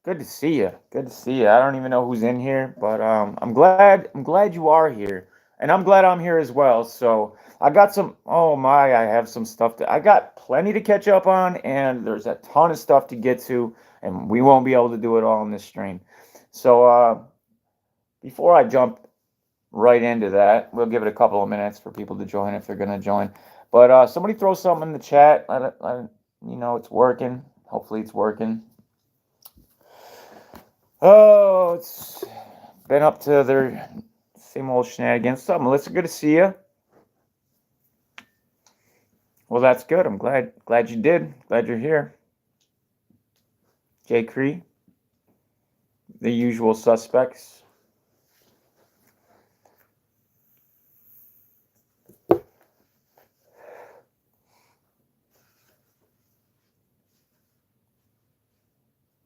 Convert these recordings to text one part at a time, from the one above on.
Good to see you. Good to see you. I don't even know who's in here, but I'm glad you are here, and I'm glad I'm here as well. So I got some. Oh my, I have some stuff I got plenty to catch up on, and there's a ton of stuff to get to, and we won't be able to do it all in this stream. So before I jump right into that, we'll give it a couple of minutes for people to join if they're gonna join. But somebody throw something in the chat. It's working. Hopefully, it's working. Oh, it's been up to their same old shenanigans. So, Melissa, good to see you. Well, that's good. I'm glad you did. Glad you're here. Jay Cree, the usual suspects.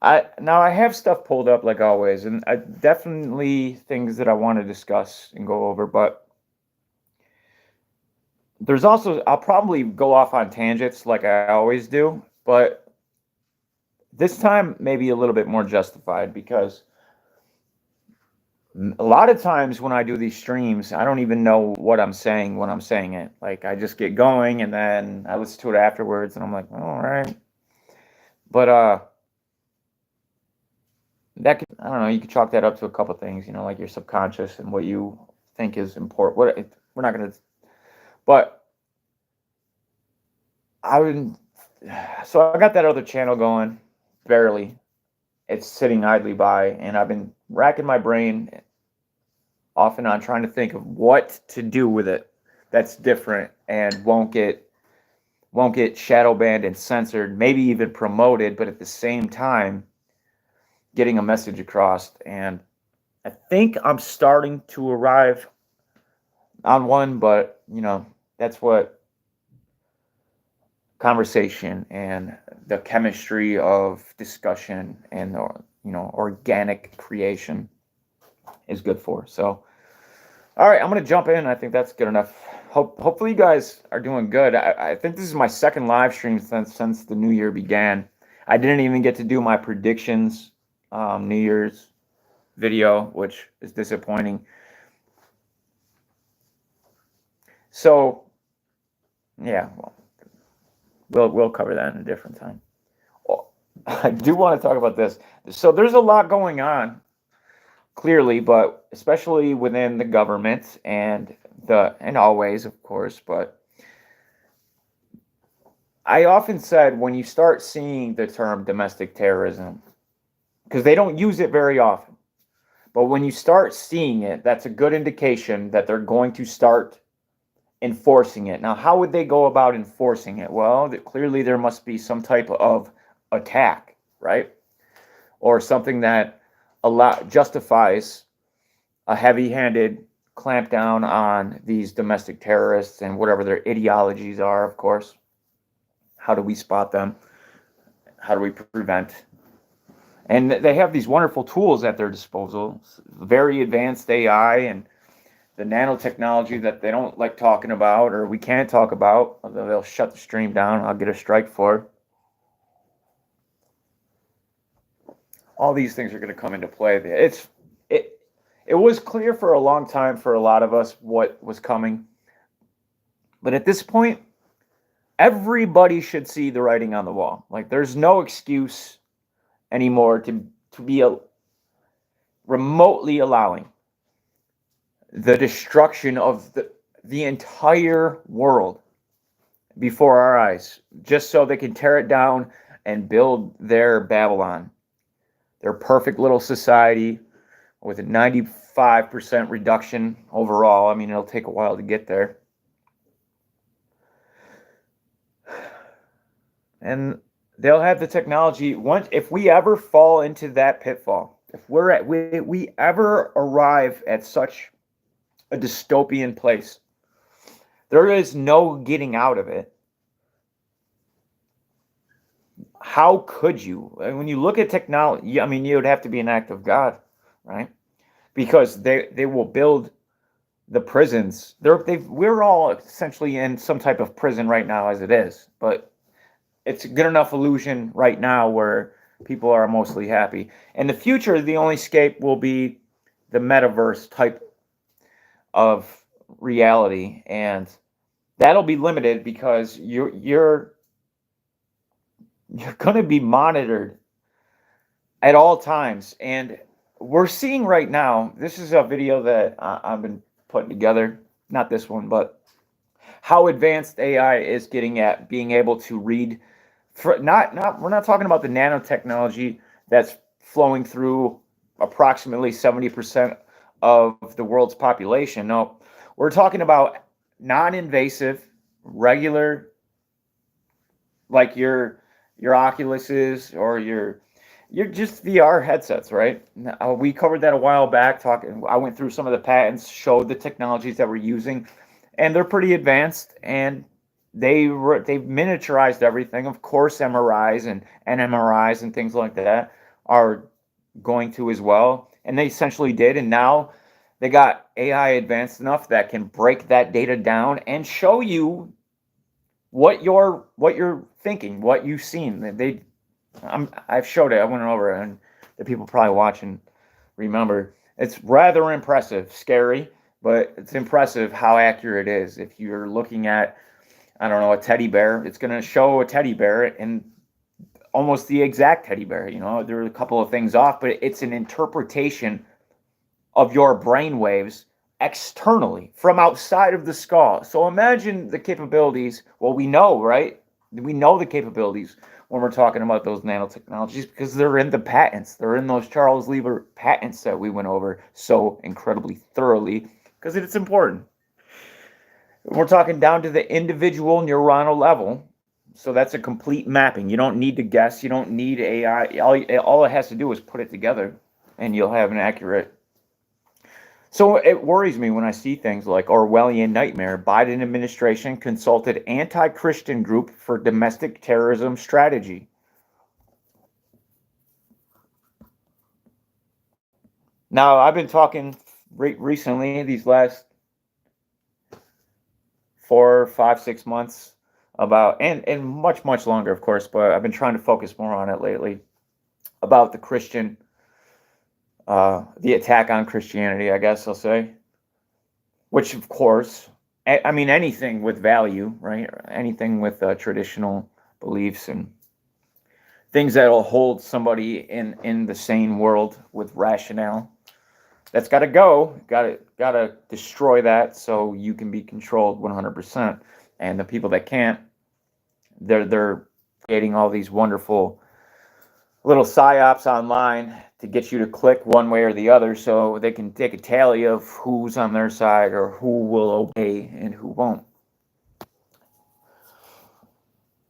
I have stuff pulled up like always, and I definitely things that I want to discuss and go over, but there's also I'll probably go off on tangents like I always do, but this time maybe a little bit more justified because a lot of times when I do these streams, I don't even know what I'm saying when I'm saying it. Like I just get going and then I listen to it afterwards and I'm like, all right. But that could, I don't know, you could chalk that up to a couple things, like your subconscious and what you think is important. We're not going to, but I would, so I got that other channel going, barely. It's sitting idly by, and I've been racking my brain off and on trying to think of what to do with it that's different and won't get shadow banned and censored, maybe even promoted, but at the same time getting a message across. And I think I'm starting to arrive on one, but that's what conversation and the chemistry of discussion and organic creation is good for. So all right, I'm gonna jump in. I think that's good enough. Hopefully you guys are doing good. I think this is my second live stream since the new year began. I didn't even get to do my predictions New Year's video, which is disappointing. So yeah, well, we'll cover that in a different time. Well, I do want to talk about this. So there's a lot going on, clearly, but especially within the government and always, of course, but I often said when you start seeing the term domestic terrorism, because they don't use it very often, but when you start seeing it, that's a good indication that they're going to start enforcing it. Now, how would they go about enforcing it? Well, clearly there must be some type of attack, right? Or something that justifies a heavy-handed clampdown on these domestic terrorists and whatever their ideologies are, of course. How do we spot them? How do we prevent? And they have these wonderful tools at their disposal, very advanced AI and the nanotechnology that they don't like talking about or we can't talk about. They'll shut the stream down. I'll get a strike for it. All these things are going to come into play. It was clear for a long time for a lot of us what was coming. But at this point, everybody should see the writing on the wall. Like there's no excuse anymore to be remotely allowing the destruction of the entire world before our eyes, just so they can tear it down and build their Babylon, their perfect little society with a 95% reduction overall. I mean, it'll take a while to get there. And they'll have the technology. If we ever fall into that pitfall, if we ever arrive at such a dystopian place, there is no getting out of it. How could you? When you look at technology, I mean, you would have to be an act of God, right? Because they will build the prisons. We're all essentially in some type of prison right now as it is, but it's a good enough illusion right now where people are mostly happy. In the future, the only escape will be the metaverse type of reality, and that'll be limited because you're going to be monitored at all times. And we're seeing right now, this is a video that I've been putting together, not this one, but how advanced AI is getting at being able to read. We're not talking about the nanotechnology that's flowing through approximately 70% of the world's population. No, we're talking about non-invasive, regular, like your Oculuses or your just VR headsets, right? We covered that a while back. Talking, I went through some of the patents, showed the technologies that we're using, and they're pretty advanced. And they've miniaturized everything. Of course, MRIs and NMRIs and things like that are going to as well, and they essentially did. And now they got AI advanced enough that can break that data down and show you what you're thinking, what you've seen. I've showed it. I went over it, and the people probably watching remember. It's rather impressive, scary, but it's impressive how accurate it is. If you're looking at, I don't know, a teddy bear, it's going to show a teddy bear and almost the exact teddy bear. You know, there are a couple of things off, but it's an interpretation of your brain waves externally from outside of the skull. So imagine the capabilities. Well, we know, right? We know the capabilities when we're talking about those nanotechnologies because they're in the patents. They're in those Charles Lieber patents that we went over so incredibly thoroughly because it's important. We're talking down to the individual neuronal level. So that's a complete mapping. You don't need to guess. You don't need AI. All it has to do is put it together and you'll have an accurate. So it worries me when I see things like Orwellian nightmare. Biden administration consulted anti-Christian group for domestic terrorism strategy. Now, I've been talking recently, these last 4, 5, 6 months about, and much longer, of course, but I've been trying to focus more on it lately, about the Christian, the attack on Christianity, I guess I'll say, which of course, I mean, anything with value, right? Anything with traditional beliefs and things that will hold somebody in the sane world with rationale. That's got to go. Got to destroy that so you can be controlled 100%. And the people that can't, they're creating all these wonderful little psyops online to get you to click one way or the other so they can take a tally of who's on their side or who will obey and who won't.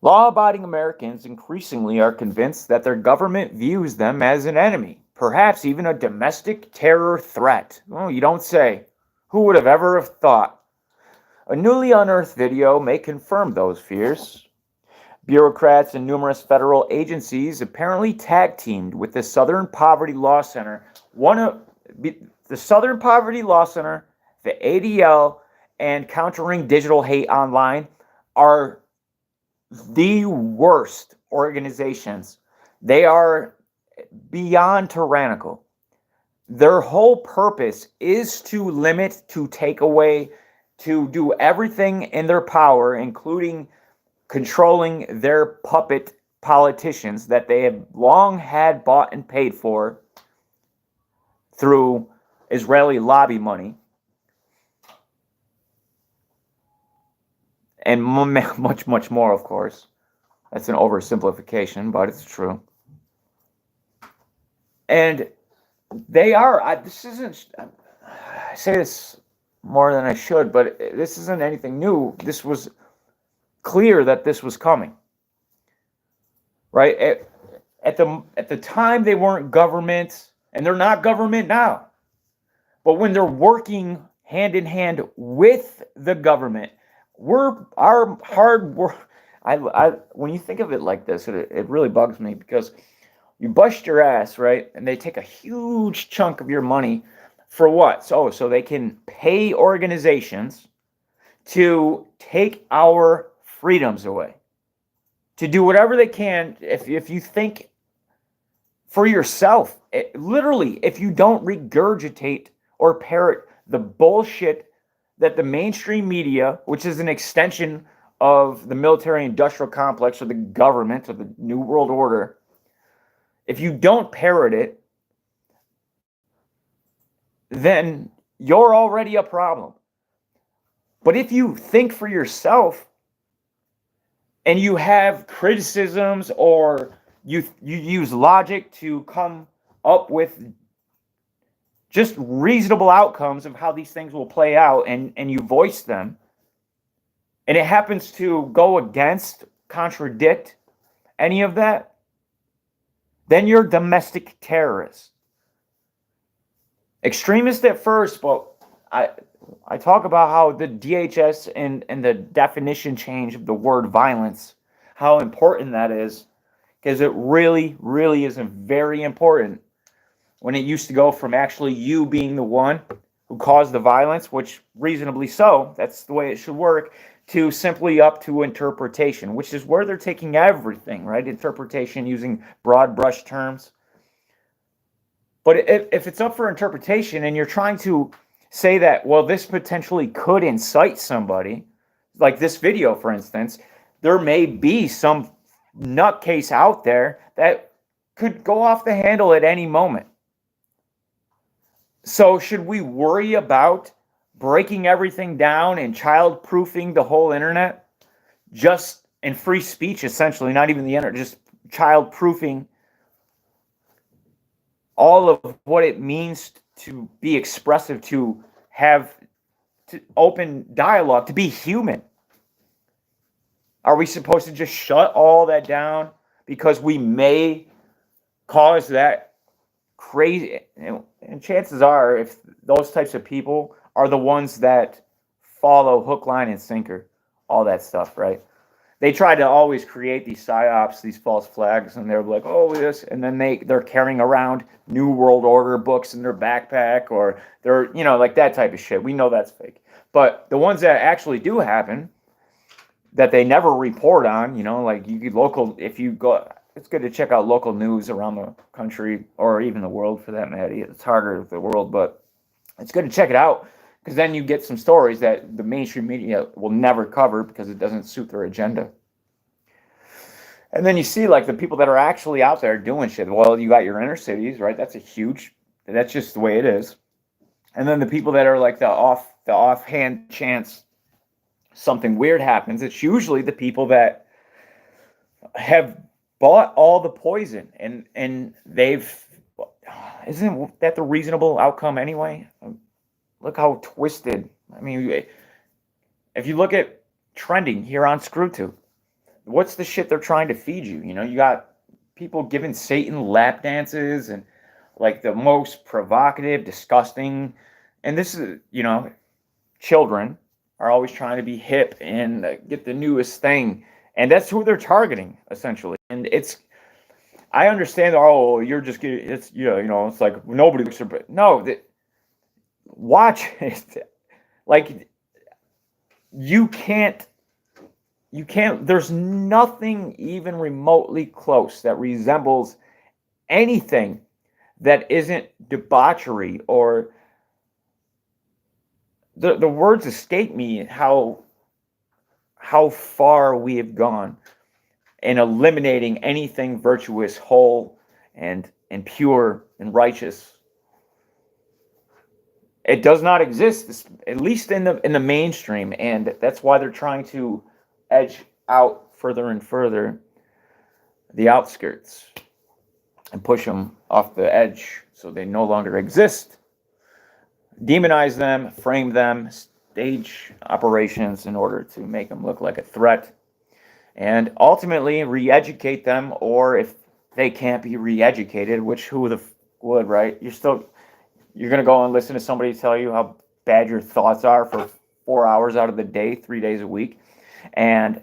Law-abiding Americans increasingly are convinced that their government views them as an enemy, perhaps even a domestic terror threat. Oh, you don't say. Who would have ever have thought? A newly unearthed video may confirm those fears. Bureaucrats and numerous federal agencies apparently tag-teamed with the Southern Poverty Law Center. The Southern Poverty Law Center, the ADL, and Countering Digital Hate Online are the worst organizations. They are beyond tyrannical. Their whole purpose is to limit, to take away, to do everything in their power, including controlling their puppet politicians that they have long had bought and paid for through Israeli lobby money. And much more, of course. That's an oversimplification, but it's true. And they are, I say this more than I should, but this isn't anything new. This was clear that this was coming, right? At the time, they weren't government, and they're not government now. But when they're working hand in hand with the government, our hard work. When you think of it like this, it really bugs me because you bust your ass, right? And they take a huge chunk of your money for what? So they can pay organizations to take our freedoms away, to do whatever they can. If you think for yourself. Literally, if you don't regurgitate or parrot the bullshit that the mainstream media, which is an extension of the military industrial complex or the government or the New World Order, if you don't parrot it, then you're already a problem. But if you think for yourself and you have criticisms or you use logic to come up with just reasonable outcomes of how these things will play out, and you voice them, and it happens to go against, contradict any of that, then you're domestic terrorist. Extremist at first, but I talk about how the DHS and the definition change of the word violence, how important that is, because it really, really is very important. When it used to go from actually you being the one who caused the violence, which reasonably so, that's the way it should work, to simply up to interpretation, which is where they're taking everything, right? Interpretation using broad brush terms. But if it's up for interpretation and you're trying to say that, well, this potentially could incite somebody, like this video, for instance, there may be some nutcase out there that could go off the handle at any moment. So should we worry about breaking everything down and child-proofing the whole internet? Just in free speech, essentially, not even the internet, just child-proofing all of what it means to be expressive, to have open dialogue, to be human. Are we supposed to just shut all that down because we may cause that crazy? And chances are, if those types of people are the ones that follow hook, line, and sinker, all that stuff, right? They try to always create these psyops, these false flags, and they're like, oh, this, and then they're carrying around New World Order books in their backpack, or they're, like that type of shit. We know that's fake. But the ones that actually do happen, that they never report on, like if you go, it's good to check out local news around the country, or even the world for that matter. It's harder with the world, but it's good to check it out, because then you get some stories that the mainstream media will never cover because it doesn't suit their agenda. And then you see like the people that are actually out there doing shit. Well, you got your inner cities, right? That's just the way it is. And then the people that are like the offhand chance something weird happens, it's usually the people that have bought all the poison, and isn't that the reasonable outcome anyway? Look how twisted. I mean, if you look at trending here on ScrewTube, what's the shit they're trying to feed you? You got people giving Satan lap dances and like the most provocative, disgusting, and this is, children are always trying to be hip and get the newest thing, and that's who they're targeting essentially. And I understand. Oh, you're just getting, it's it's like nobody looks, but no, watch it. Like you can't, there's nothing even remotely close that resembles anything that isn't debauchery, or the words escape me how far we have gone in eliminating anything virtuous, whole, and pure and righteous. It does not exist, at least in the mainstream, and that's why they're trying to edge out further and further the outskirts and push them off the edge so they no longer exist. Demonize them, frame them, stage operations in order to make them look like a threat, and ultimately re-educate them. Or if they can't be re-educated, which who the would, right? You're going to go and listen to somebody tell you how bad your thoughts are for 4 hours out of the day, 3 days a week. And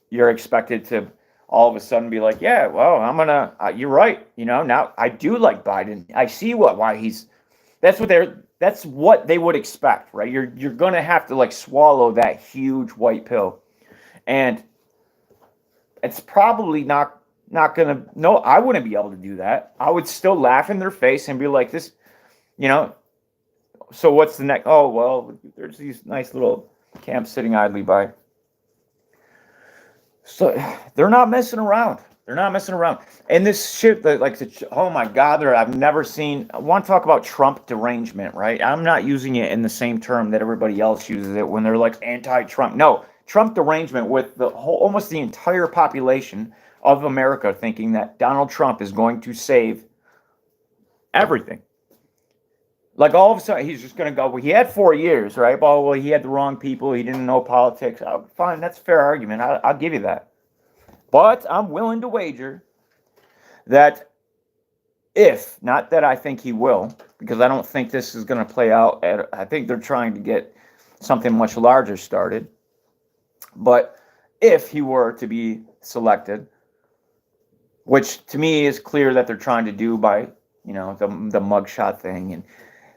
you're expected to all of a sudden be like, yeah, well, you're right. Now I do like Biden. I see that's what they would expect, right? You're going to have to like swallow that huge white pill. And it's probably not not going to, no, I wouldn't be able to do that. I would still laugh in their face and be like, this, you know, so what's the next? Oh, well, there's these nice little camps sitting idly by. So they're not messing around. They're not messing around. And this shit, that like, oh my God, I've never seen. I want to talk about Trump derangement, right? I'm not using it in the same term that everybody else uses it when they're like anti-Trump. No, Trump derangement with the whole, almost the entire population of America thinking that Donald Trump is going to save everything. Like all of a sudden, he's just going to go. Well, he had 4 years, right? Well, he had the wrong people. He didn't know politics. Oh, fine, that's a fair argument. I'll give you that. But I'm willing to wager that if, not that I think he will, because I don't think this is going to play out. I think they're trying to get something much larger started. But if he were to be selected, which to me is clear that they're trying to do by, the mugshot thing and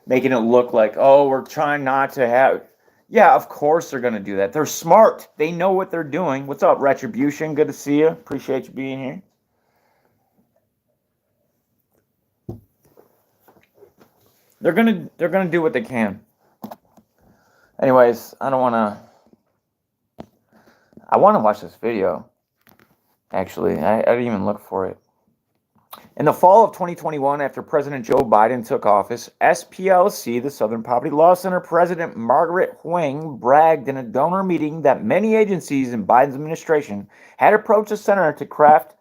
making it look like, oh, we're trying not to have. Yeah, of course they're going to do that. They're smart. They know what they're doing. What's up, Retribution? Good to see you. Appreciate you being here. They're gonna do what they can. Anyways, I want to watch this video. Actually, I didn't even look for it. In the fall of 2021, after President Joe Biden took office, SPLC, the Southern Poverty Law Center president Margaret Huang, bragged in a donor meeting that many agencies in Biden's administration had approached the center to craft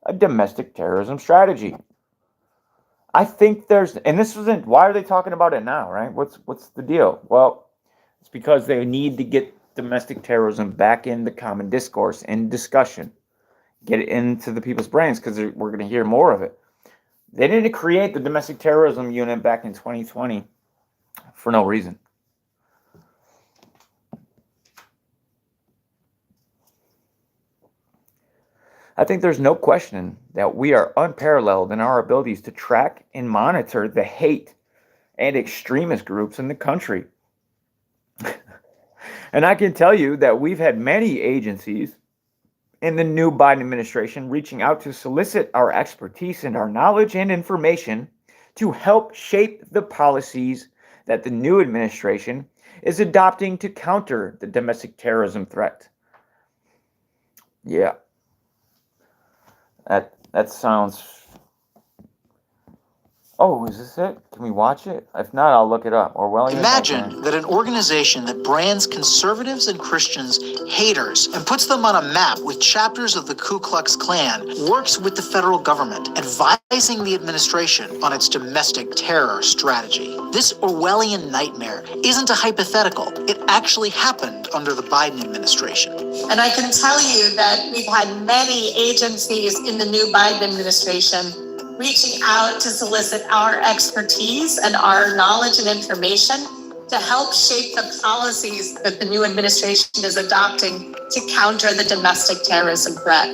a domestic terrorism strategy. I think and this wasn't, why are they talking about it now, right? What's the deal? Well, it's because they need to get domestic terrorism back in the common discourse and discussion. Get it into the people's brains because we're going to hear more of it. They didn't create the domestic terrorism unit back in 2020 for no reason. I think there's no question that we are unparalleled in our abilities to track and monitor the hate and extremist groups in the country. And I can tell you that we've had many agencies in the new Biden administration reaching out to solicit our expertise and our knowledge and information to help shape the policies that the new administration is adopting to counter the domestic terrorism threat. Yeah. That sounds. Oh, is this it? Can we watch it? If not, I'll look it up. Imagine that an organization that brands conservatives and Christians haters and puts them on a map with chapters of the Ku Klux Klan works with the federal government, advising the administration on its domestic terror strategy. This Orwellian nightmare isn't a hypothetical. It actually happened under the Biden administration. And I can tell you that we've had many agencies in the new Biden administration reaching out to solicit our expertise and our knowledge and information to help shape the policies that the new administration is adopting to counter the domestic terrorism threat.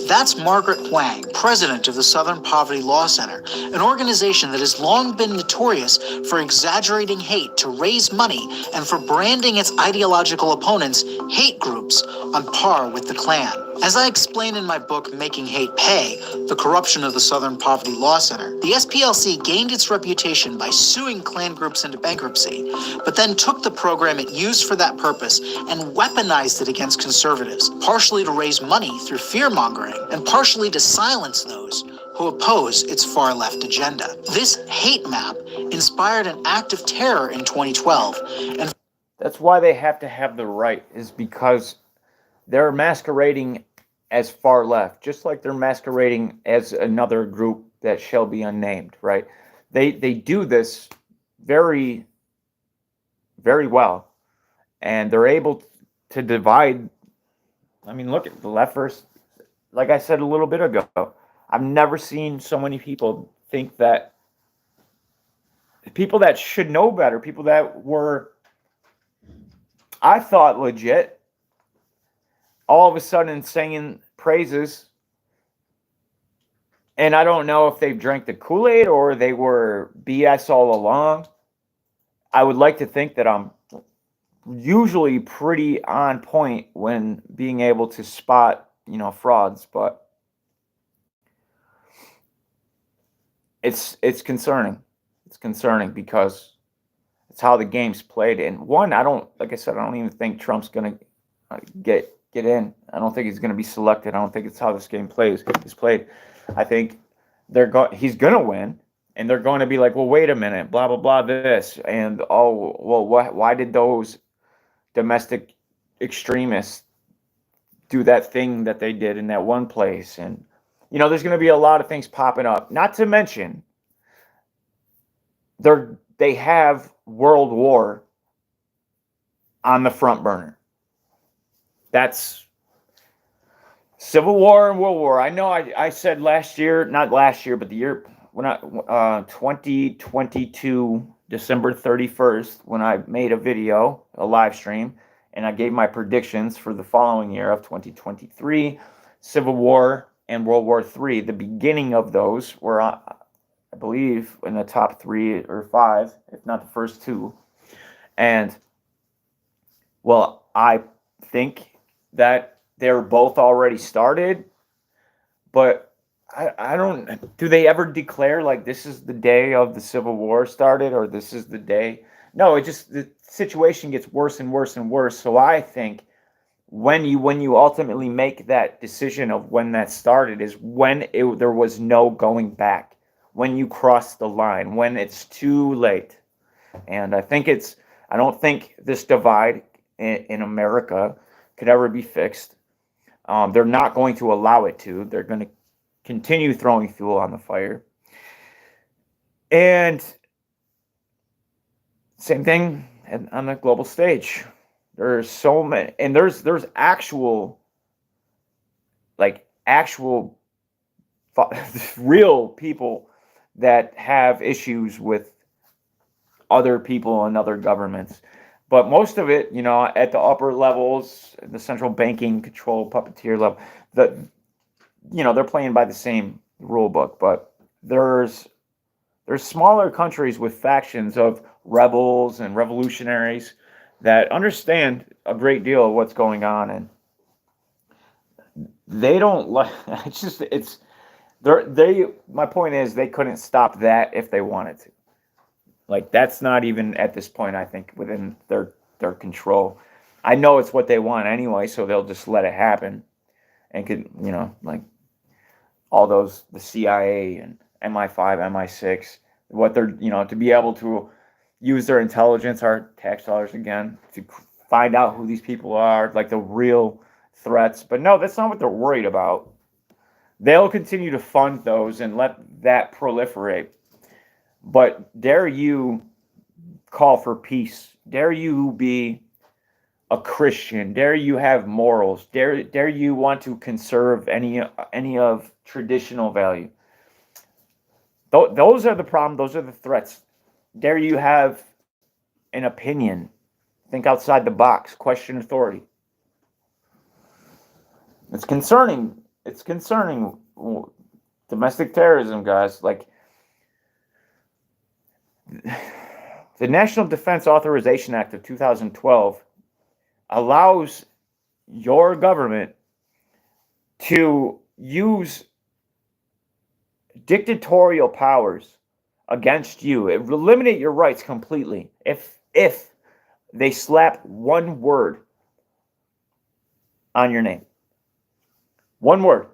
That's Margaret Huang, president of the Southern Poverty Law Center, an organization that has long been notorious for exaggerating hate to raise money and for branding its ideological opponents, hate groups, on par with the Klan. As I explain in my book, Making Hate Pay, The Corruption of the Southern Poverty Law Center, the SPLC gained its reputation by suing Klan groups into bankruptcy, but then took the program it used for that purpose and weaponized it against conservatives, partially to raise money through fear-mongering and partially to silence those who oppose its far-left agenda. This hate map inspired an act of terror in 2012. And that's why they have to have the right, is because they're masquerading as far left, just like they're masquerading as another group that shall be unnamed, right? They do this very, very well, and they're able to divide. I mean, look at the left versus, like I said a little bit ago, I've never seen so many people think that people that should know better, people that were, I thought, legit, all of a sudden singing praises. And I don't know if they've drank the Kool-Aid or they were BS all along. I would like to think that I'm usually pretty on point when being able to spot, frauds, but it's concerning. It's concerning because it's how the game's played. And one, like I said, I don't even think Trump's gonna get in. I don't think he's gonna be selected. I don't think it's how this game is played. I think he's gonna win, and they're going to be like, well, wait a minute, blah blah blah, this, and oh, well, why did those domestic extremists do that thing that they did in that one place? And there's going to be a lot of things popping up. Not to mention, they have World War on the front burner. That's Civil War and World War. I know I said last year, not last year, but the year when 2022, December 31st, when I made a video, a live stream, and I gave my predictions for the following year of 2023, Civil War and World War III. The beginning of those were, I believe, in the top 3 or 5, if not the first 2. And, well, I think that they're both already started, but I don't, do they ever declare like this is the day of the Civil War started, or this is the day? No, the situation gets worse and worse and worse. So I think when you ultimately make that decision of when that started is when there was no going back, when you cross the line, when it's too late. And I don't think this divide in America could ever be fixed. They're not going to allow it to. They're going to continue throwing fuel on the fire. And same thing on the global stage. There's so many, and there's actual real people that have issues with other people and other governments. But most of it, at the upper levels, the central banking control puppeteer level, they're playing by the same rule book. But there's smaller countries with factions of rebels and revolutionaries that understand a great deal of what's going on, and they don't like. My point is, they couldn't stop that if they wanted to. Like, that's not even at this point, I think, within their control. I know it's what they want anyway, so they'll just let it happen, and could like all those, the CIA and MI5, MI6, what they're to be able to use their intelligence, our tax dollars again, to find out who these people are, like the real threats. But no, that's not what they're worried about. They'll continue to fund those and let that proliferate. But dare you call for peace? Dare you be a Christian? Dare you have morals? Dare you want to conserve any of traditional value? Those are the problem. Those are the threats. Dare you have an opinion? Think outside the box. Question authority. It's concerning. It's concerning. Domestic terrorism, guys. Like, the National Defense Authorization Act of 2012 allows your government to use dictatorial powers against you. It will eliminate your rights completely if they slap one word on your name. One word.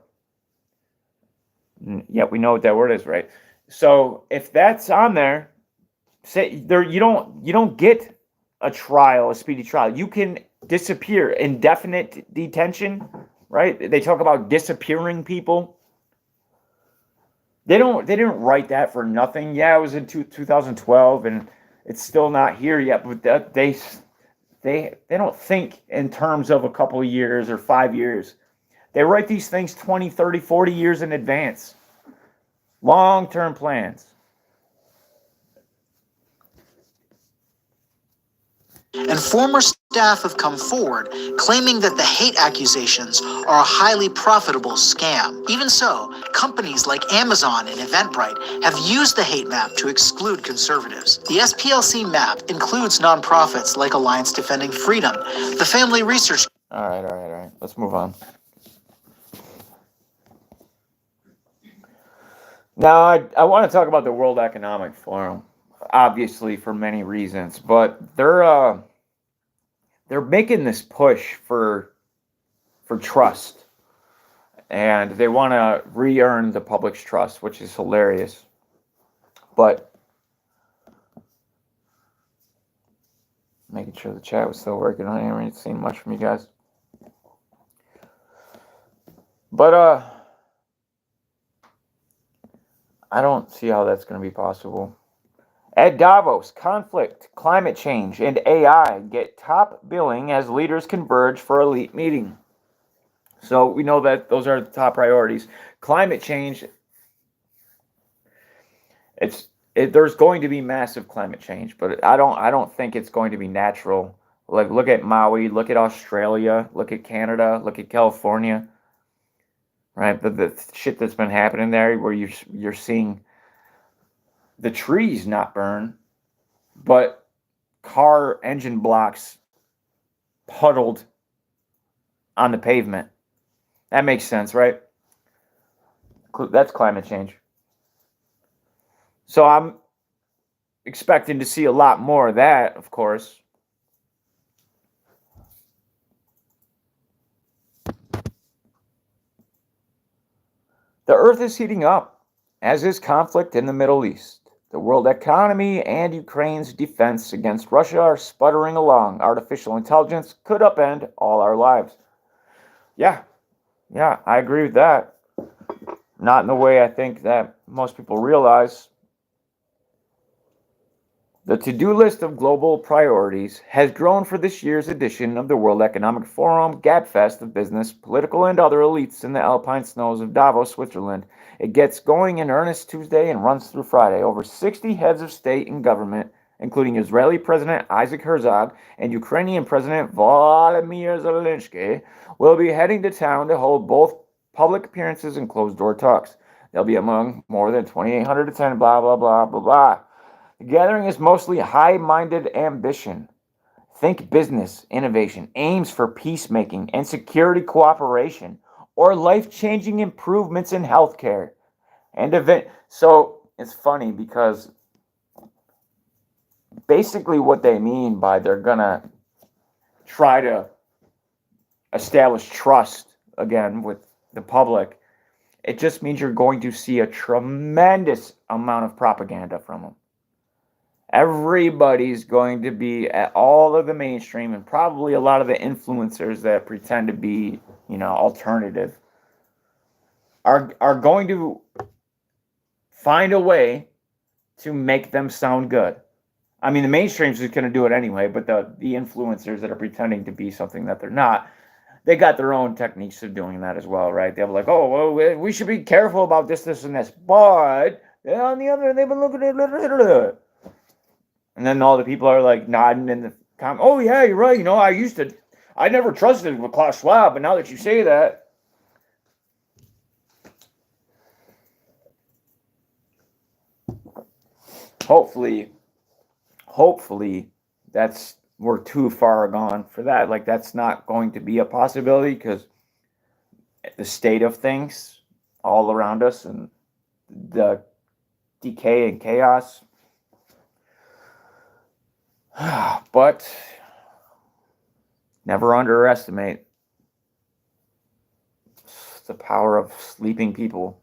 Yeah, we know what that word is, right? So if that's on there, you don't get a trial, a speedy trial. You can disappear, indefinite detention, right? They talk about disappearing people. They didn't write that for nothing. Yeah, it was in 2012, and it's still not here yet. But they don't think in terms of a couple of years or 5 years. They write these things 20, 30, 40 years in advance. Long-term plans. And former staff have come forward claiming that the hate accusations are a highly profitable scam. Even so, companies like Amazon and Eventbrite have used the hate map to exclude conservatives. The SPLC map includes nonprofits like Alliance Defending Freedom, the Family Research. All right. Let's move on. Now, I want to talk about the World Economic Forum, obviously for many reasons, but they're making this push for trust, and they want to re-earn the public's trust, which is hilarious. But making sure the chat was still working. I haven't really seen much from you guys. But I don't see how that's going to be possible. At Davos, conflict, climate change, and AI get top billing as leaders converge for elite meeting. So we know that those are the top priorities. Climate change, there's going to be massive climate change, but I don't think it's going to be natural. Like, look at Maui, look at Australia, look at Canada, look at California, right? The shit that's been happening there, where you're seeing the trees not burn, but car engine blocks puddled on the pavement. That makes sense, right? That's climate change. So I'm expecting to see a lot more of that, of course. The earth is heating up, as is conflict in the Middle East. The world economy and Ukraine's defense against Russia are sputtering along. Artificial intelligence could upend all our lives. Yeah, I agree with that. Not in the way I think that most people realize. The to-do list of global priorities has grown for this year's edition of the World Economic Forum Gabfest of business, political, and other elites in the alpine snows of Davos, Switzerland. It gets going in earnest Tuesday and runs through Friday. Over 60 heads of state and government, including Israeli President Isaac Herzog and Ukrainian President Volodymyr Zelensky, will be heading to town to hold both public appearances and closed-door talks. They'll be among more than 2,800 attendants, blah, blah, blah, blah, blah. The gathering is mostly high-minded ambition. Think business, innovation, aims for peacemaking and security cooperation, or life-changing improvements in healthcare. And event. So it's funny because basically what they mean by they're gonna try to establish trust again with the public, it just means you're going to see a tremendous amount of propaganda from them. Everybody's going to be at all of the mainstream, and probably a lot of the influencers that pretend to be, alternative are going to find a way to make them sound good. I mean, the mainstream's just going to do it anyway, but the influencers that are pretending to be something that they're not, they got their own techniques of doing that as well, right? They're like, oh, well, we should be careful about this, and this, but on the other hand, they've been looking at and then all the people are like nodding in the comment. Oh yeah, you're right. I never trusted with Klaus Schwab, but now that you say that, hopefully, we're too far gone for that. Like, that's not going to be a possibility, because the state of things all around us and the decay and chaos. But never underestimate the power of sleeping people.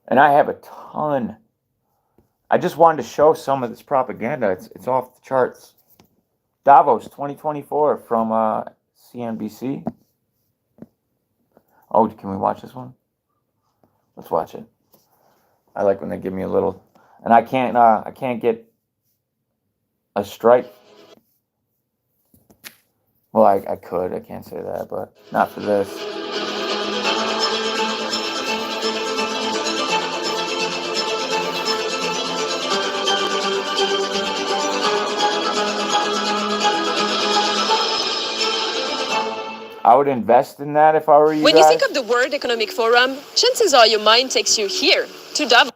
And I have a ton. I just wanted to show some of this propaganda. It's off the charts. Davos 2024 from CNBC. Oh, can we watch this one? Let's watch it. I like when they give me a little, and I can't get a strike. Well, I could. I can't say that, but not for this. I would invest in that if I were you When guys. you think of the World Economic Forum, chances are your mind takes you here, to Davos.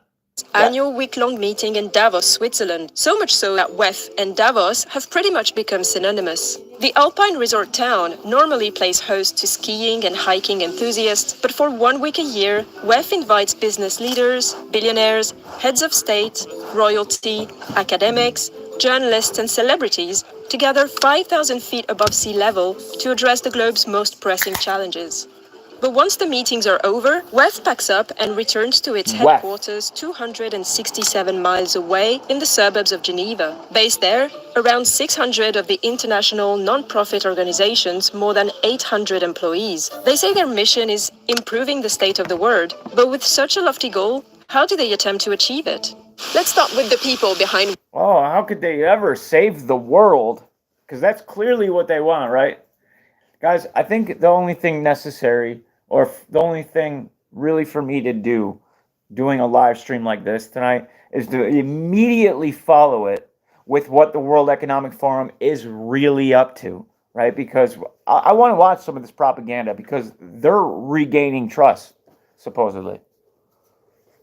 annual week-long meeting in Davos, Switzerland, so much so that WEF and Davos have pretty much become synonymous. The alpine resort town normally plays host to skiing and hiking enthusiasts, but for 1 week a year, WEF invites business leaders, billionaires, heads of state, royalty, academics, journalists and celebrities to gather 5,000 feet above sea level to address the globe's most pressing challenges. But once the meetings are over, WEF packs up and returns to its WEF. headquarters 267 miles away in the suburbs of Geneva. Based there, around 600 of the international non-profit organizations, more than 800 employees. They say their mission is improving the state of the world, but with such a lofty goal, how do they attempt to achieve it? Let's start with the people behind. Oh, how could they ever save the world? Because that's clearly what they want, right? Guys, I think the only thing necessary, or the only thing really for me to do, doing a live stream like this tonight, is to immediately follow it with what the World Economic Forum is really up to, right? Because I want to watch some of this propaganda because they're regaining trust, supposedly.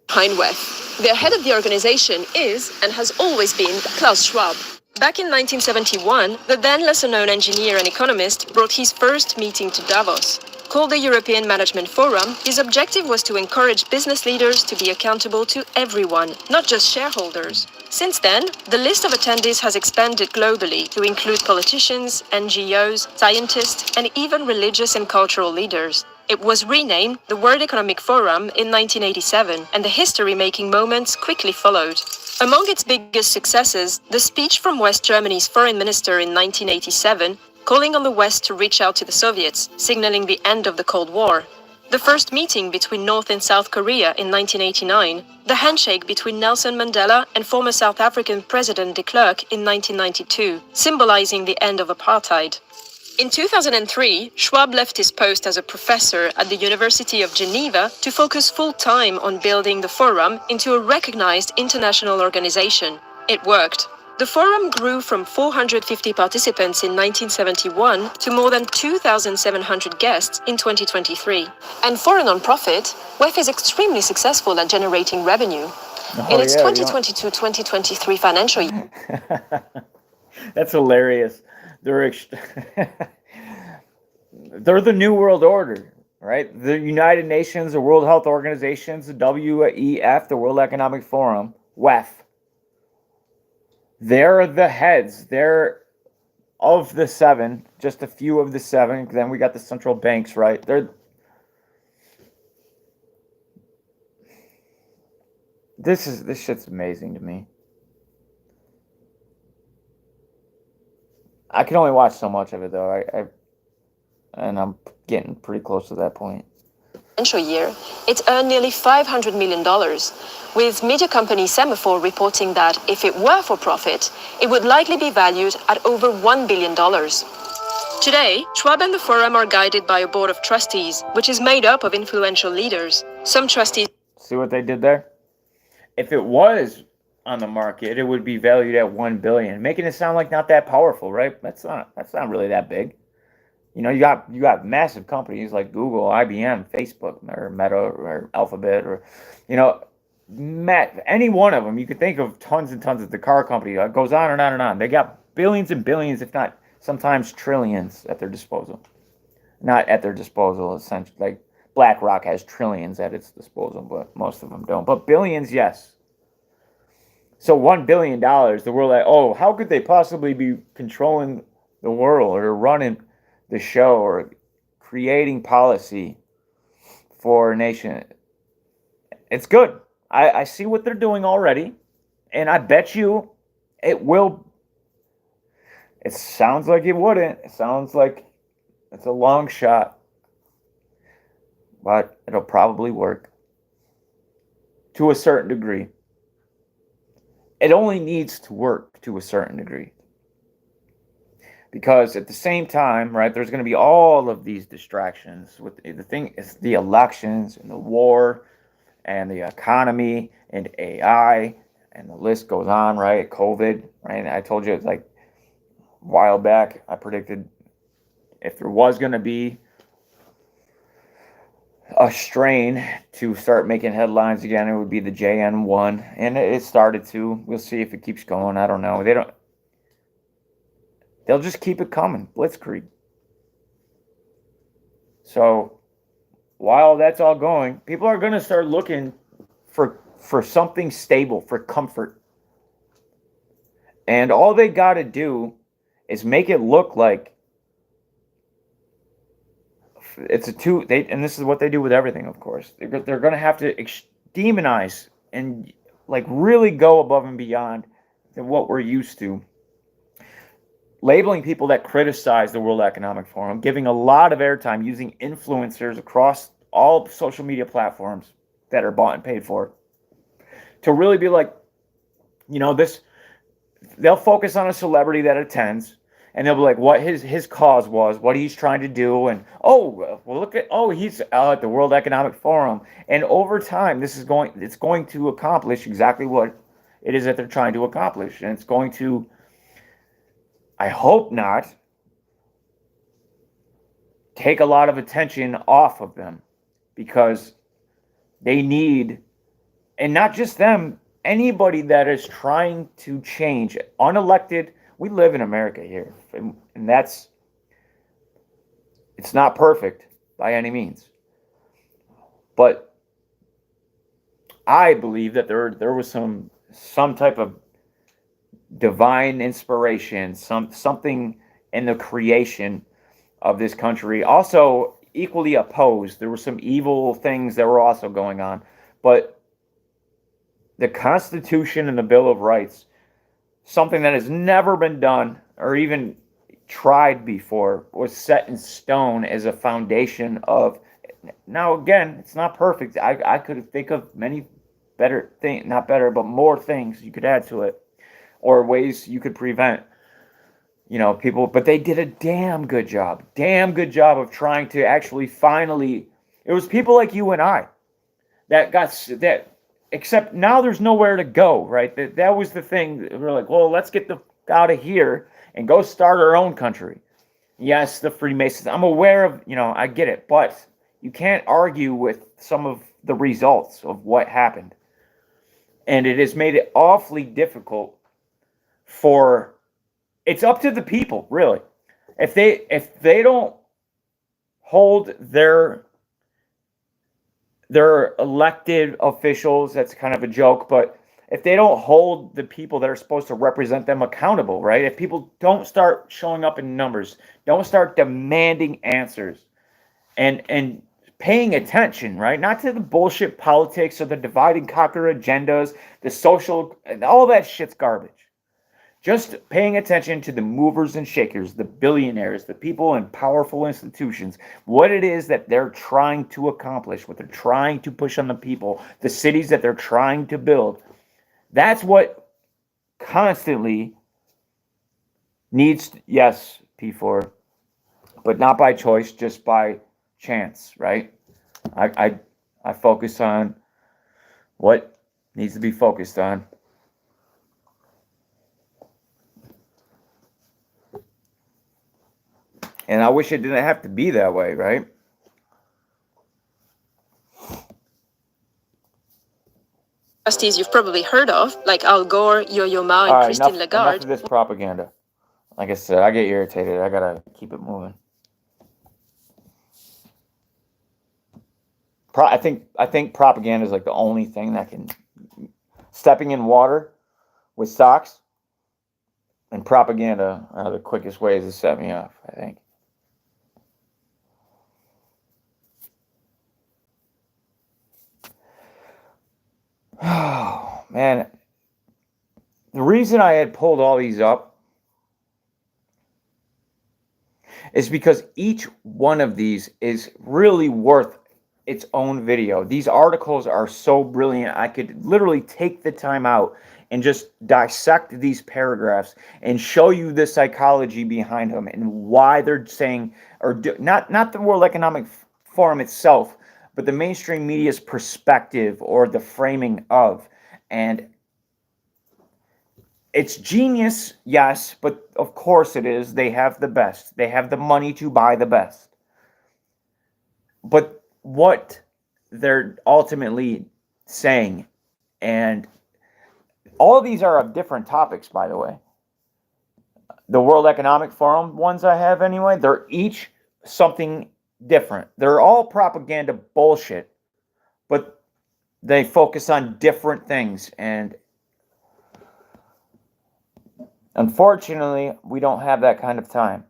Behind WEF. The head of the organization is, and has always been, Klaus Schwab. Back in 1971, the then lesser-known engineer and economist brought his first meeting to Davos. Called the European Management Forum, his objective was to encourage business leaders to be accountable to everyone, not just shareholders. Since then, the list of attendees has expanded globally to include politicians, NGOs, scientists, and even religious and cultural leaders. It was renamed the World Economic Forum in 1987, and the history-making moments quickly followed. Among its biggest successes, the speech from West Germany's foreign minister in 1987, calling on the West to reach out to the Soviets, signaling the end of the Cold War. The first meeting between North and South Korea in 1989, the handshake between Nelson Mandela and former South African President de Klerk in 1992, symbolizing the end of apartheid. In 2003, Schwab left his post as a professor at the University of Geneva to focus full-time on building the forum into a recognized international organization. It worked. The forum grew from 450 participants in 1971 to more than 2,700 guests in 2023. And for a non-profit, WEF is extremely successful at generating revenue. In its 2022-2023 financial year. That's hilarious. They're the New World Order, right? The United Nations, the World Health Organization, the WEF, the World Economic Forum, WEF. They're the heads. They're of the seven, just a few of the seven. Then we got the central banks, right? This shit's amazing to me. I can only watch so much of it though. And I'm getting pretty close to that point. Financial year, it earned nearly $500 million, with media company Semaphore reporting that if it were for profit, it would likely be valued at over $1 billion. Today, Schwab and the forum are guided by a board of trustees, which is made up of influential leaders. Some trustees... See what they did there? If it was on the market, it would be valued at $1 billion, making it sound like not that powerful, right? That's not really that big. You know, you got massive companies like Google, IBM, Facebook, or Meta, or Alphabet, or, you know, any one of them. You could think of tons and tons of the car company. It goes on and on and on. They got billions and billions, if not sometimes trillions, at their disposal. Not at their disposal, essentially. Like BlackRock has trillions at its disposal, but most of them don't. But billions, yes. So $1 billion, the world, how could they possibly be controlling the world or running the show or creating policy for a nation? It's good. I see what they're doing already, and I bet you it will. It sounds like it wouldn't. It sounds like it's a long shot, but it'll probably work to a certain degree. It only needs to work to a certain degree. Because at the same time, right, there's going to be all of these distractions. With the thing is the elections and the war and the economy and AI and the list goes on, right? COVID, right? I told you it's like a while back, I predicted if there was going to be a strain to start making headlines again, it would be the JN1, and it started to. We'll see if it keeps going. I don't know. They'll just keep it coming. Blitzkrieg. So while that's all going, people are going to start looking for something stable, for comfort. And all they got to do is make it look like it's and this is what they do with everything, of course. They're going to have to demonize and like really go above and beyond than what we're used to. Labeling people that criticize the World Economic Forum, giving a lot of airtime, using influencers across all social media platforms that are bought and paid for to really be like, they'll focus on a celebrity that attends, and they'll be like, what his cause was, what he's trying to do, and he's at the World Economic Forum, and over time, it's going to accomplish exactly what it is that they're trying to accomplish, and it's going to, I hope not, take a lot of attention off of them, because they need, and not just them, anybody that is trying to change, unelected. We live in America here, and it's not perfect by any means. But I believe that there was some type of divine inspiration, something in the creation of this country. Also equally opposed, there were some evil things that were also going on, but the Constitution and the Bill of Rights, something that has never been done or even tried before, was set in stone as a foundation of. Now again, it's not perfect. I could think of many better things, not better, but more things you could add to it, or ways you could prevent, people. But they did a damn good job of trying to actually finally. It was people like you and I that. Except now there's nowhere to go, right? That was the thing. We're like, well, let's get out of here and go start our own country. Yes, the Freemasons. I'm aware of, I get it. But you can't argue with some of the results of what happened. And it has made it awfully difficult it's up to the people, really. If they don't hold their elected officials, that's kind of a joke, but if they don't hold the people that are supposed to represent them accountable, right? If people don't start showing up in numbers, don't start demanding answers and paying attention, right? Not to the bullshit politics or the divide and conquer agendas, the social, all that shit's garbage. Just paying attention to the movers and shakers, the billionaires, the people in powerful institutions, what it is that they're trying to accomplish, what they're trying to push on the people, the cities that they're trying to build. That's what constantly needs, yes, P4, but not by choice, just by chance, right? I focus on what needs to be focused on. And I wish it didn't have to be that way, right? Trustees you've probably heard of, like Al Gore, Yo-Yo Ma, and Christine Lagarde. Enough of this propaganda. Like I said, I get irritated. I gotta keep it moving. I think propaganda is like the only thing that can. Stepping in water with socks and propaganda are the quickest ways to set me off, I think. Oh, man. The reason I had pulled all these up is because each one of these is really worth its own video. These articles are so brilliant. I could literally take the time out and just dissect these paragraphs and show you the psychology behind them and why they're saying, not the World Economic Forum itself, but the mainstream media's perspective or the framing of. And it's genius, yes, but of course it is. They have the best. They have the money to buy the best. But what they're ultimately saying. And all of these are of different topics, by the way. The World Economic Forum ones I have anyway, they're each something different. They're all propaganda bullshit, but they focus on different things. And unfortunately, we don't have that kind of time.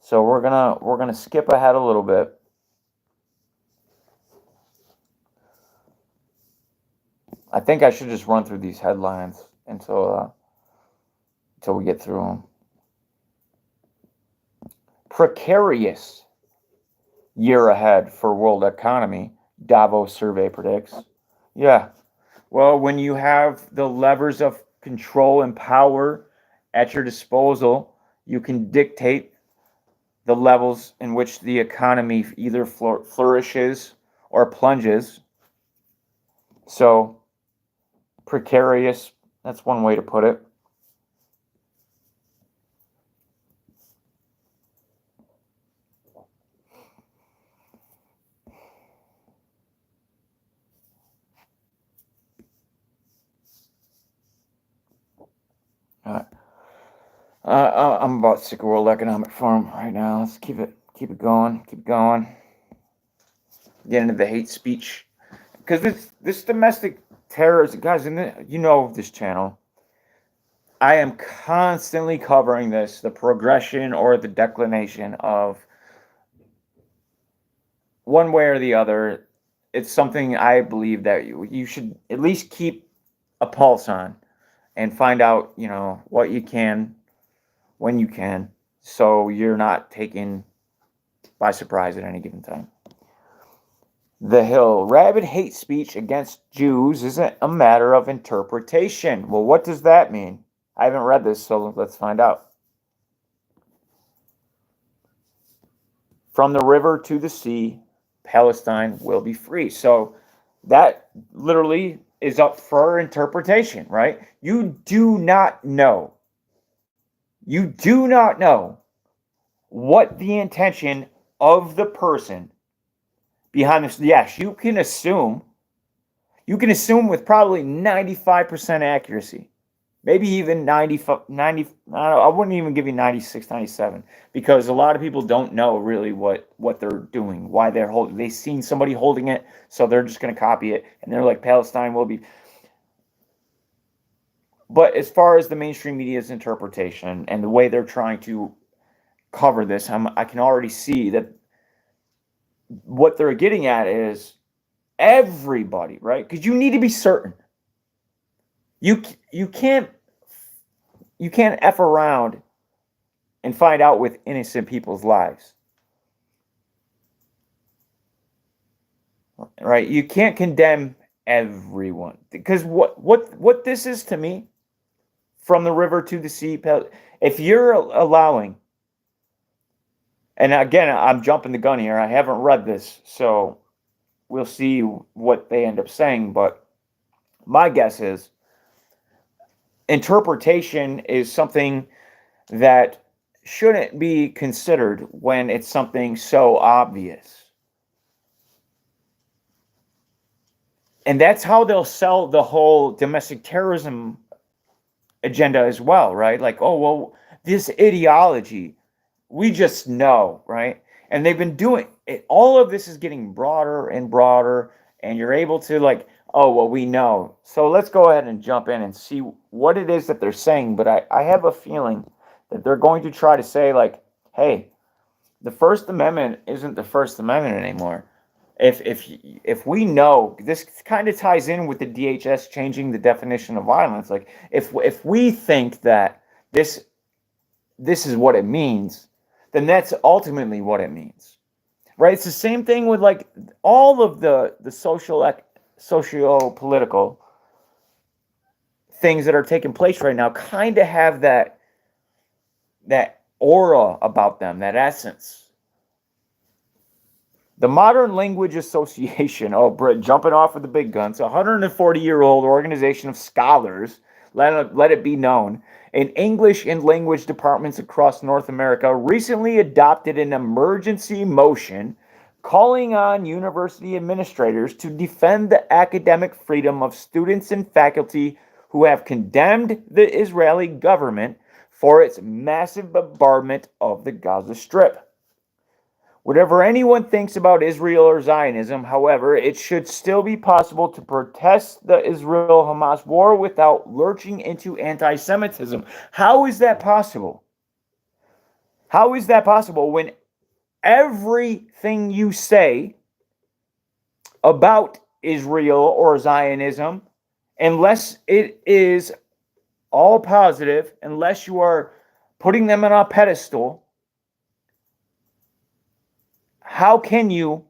So we're gonna skip ahead a little bit. I think I should just run through these headlines until we get through them. Precarious year ahead for world economy, Davos survey predicts. Yeah. Well, when you have the levers of control and power at your disposal, you can dictate the levels in which the economy either flourishes or plunges. So, precarious, that's one way to put it. I'm about sick of World Economic Forum right now. Let's keep it going. Get into the hate speech, because this domestic terrorism, guys, you know this channel. I am constantly covering the progression or the declination of one way or the other. It's something I believe that you should at least keep a pulse on and find out, what you can when you can, so you're not taken by surprise at any given time. The Hill, rabid hate speech against Jews isn't a matter of interpretation. Well, what does that mean? I haven't read this, so let's find out. From the river to the sea, Palestine will be free. So that literally is up for interpretation, right? You do not know what the intention of the person behind this. Yes, you can assume with probably 95% accuracy, maybe even 90, I wouldn't even give you 96, 97, because a lot of people don't know really what they're doing, why they're holding. They've seen somebody holding it, so they're just going to copy it, and they're like, Palestine will be. But as far as the mainstream media's interpretation and the way they're trying to cover this, I can already see that what they're getting at is everybody, right? Because you need to be certain. You can't F around and find out with innocent people's lives. Right? You can't condemn everyone. Because what this is to me, from the river to the sea, if you're allowing, and again, I'm jumping the gun here, I haven't read this, so we'll see what they end up saying, but my guess is interpretation is something that shouldn't be considered when it's something so obvious. And that's how they'll sell the whole domestic terrorism agenda as well, right? Like, oh, well, this ideology, we just know, right? And they've been doing it. All of this is getting broader and broader, and you're able to like, oh, well, we know. So let's go ahead and jump in and see what it is that they're saying. But I have a feeling that they're going to try to say like, hey, the First Amendment isn't the First Amendment anymore. If we know, this kind of ties in with the DHS changing the definition of violence. Like if we think that this is what it means, then that's ultimately what it means, right? It's the same thing with like all of the socio-political things that are taking place right now. Kind of have that aura about them, that essence. The Modern Language Association, jumping off with the big guns, a 140-year-old organization of scholars, let it be known, in English and language departments across North America, recently adopted an emergency motion calling on university administrators to defend the academic freedom of students and faculty who have condemned the Israeli government for its massive bombardment of the Gaza Strip. Whatever anyone thinks about Israel or Zionism, however, it should still be possible to protest the Israel-Hamas war without lurching into anti-Semitism. How is that possible? How is that possible when everything you say about Israel or Zionism, unless it is all positive, unless you are putting them on a pedestal, how can you,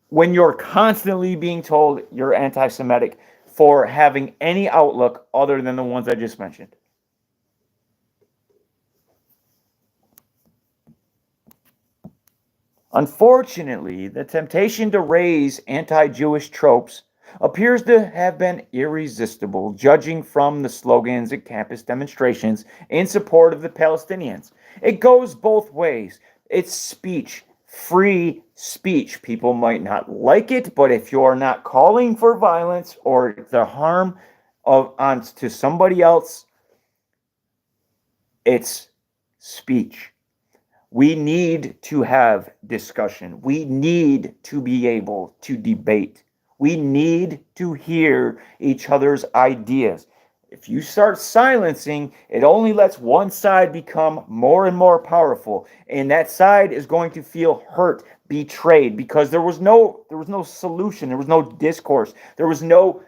when you're constantly being told you're anti-Semitic, for having any outlook other than the ones I just mentioned? Unfortunately, the temptation to raise anti-Jewish tropes appears to have been irresistible, judging from the slogans at campus demonstrations in support of the Palestinians. It goes both ways. It's speech, free speech. People might not like it, but if you're not calling for violence or the harm to somebody else, it's speech. We need to have discussion. We need to be able to debate. We need to hear each other's ideas. If you start silencing, it only lets one side become more and more powerful, and that side is going to feel hurt, betrayed, because there was no solution, there was no discourse, there was no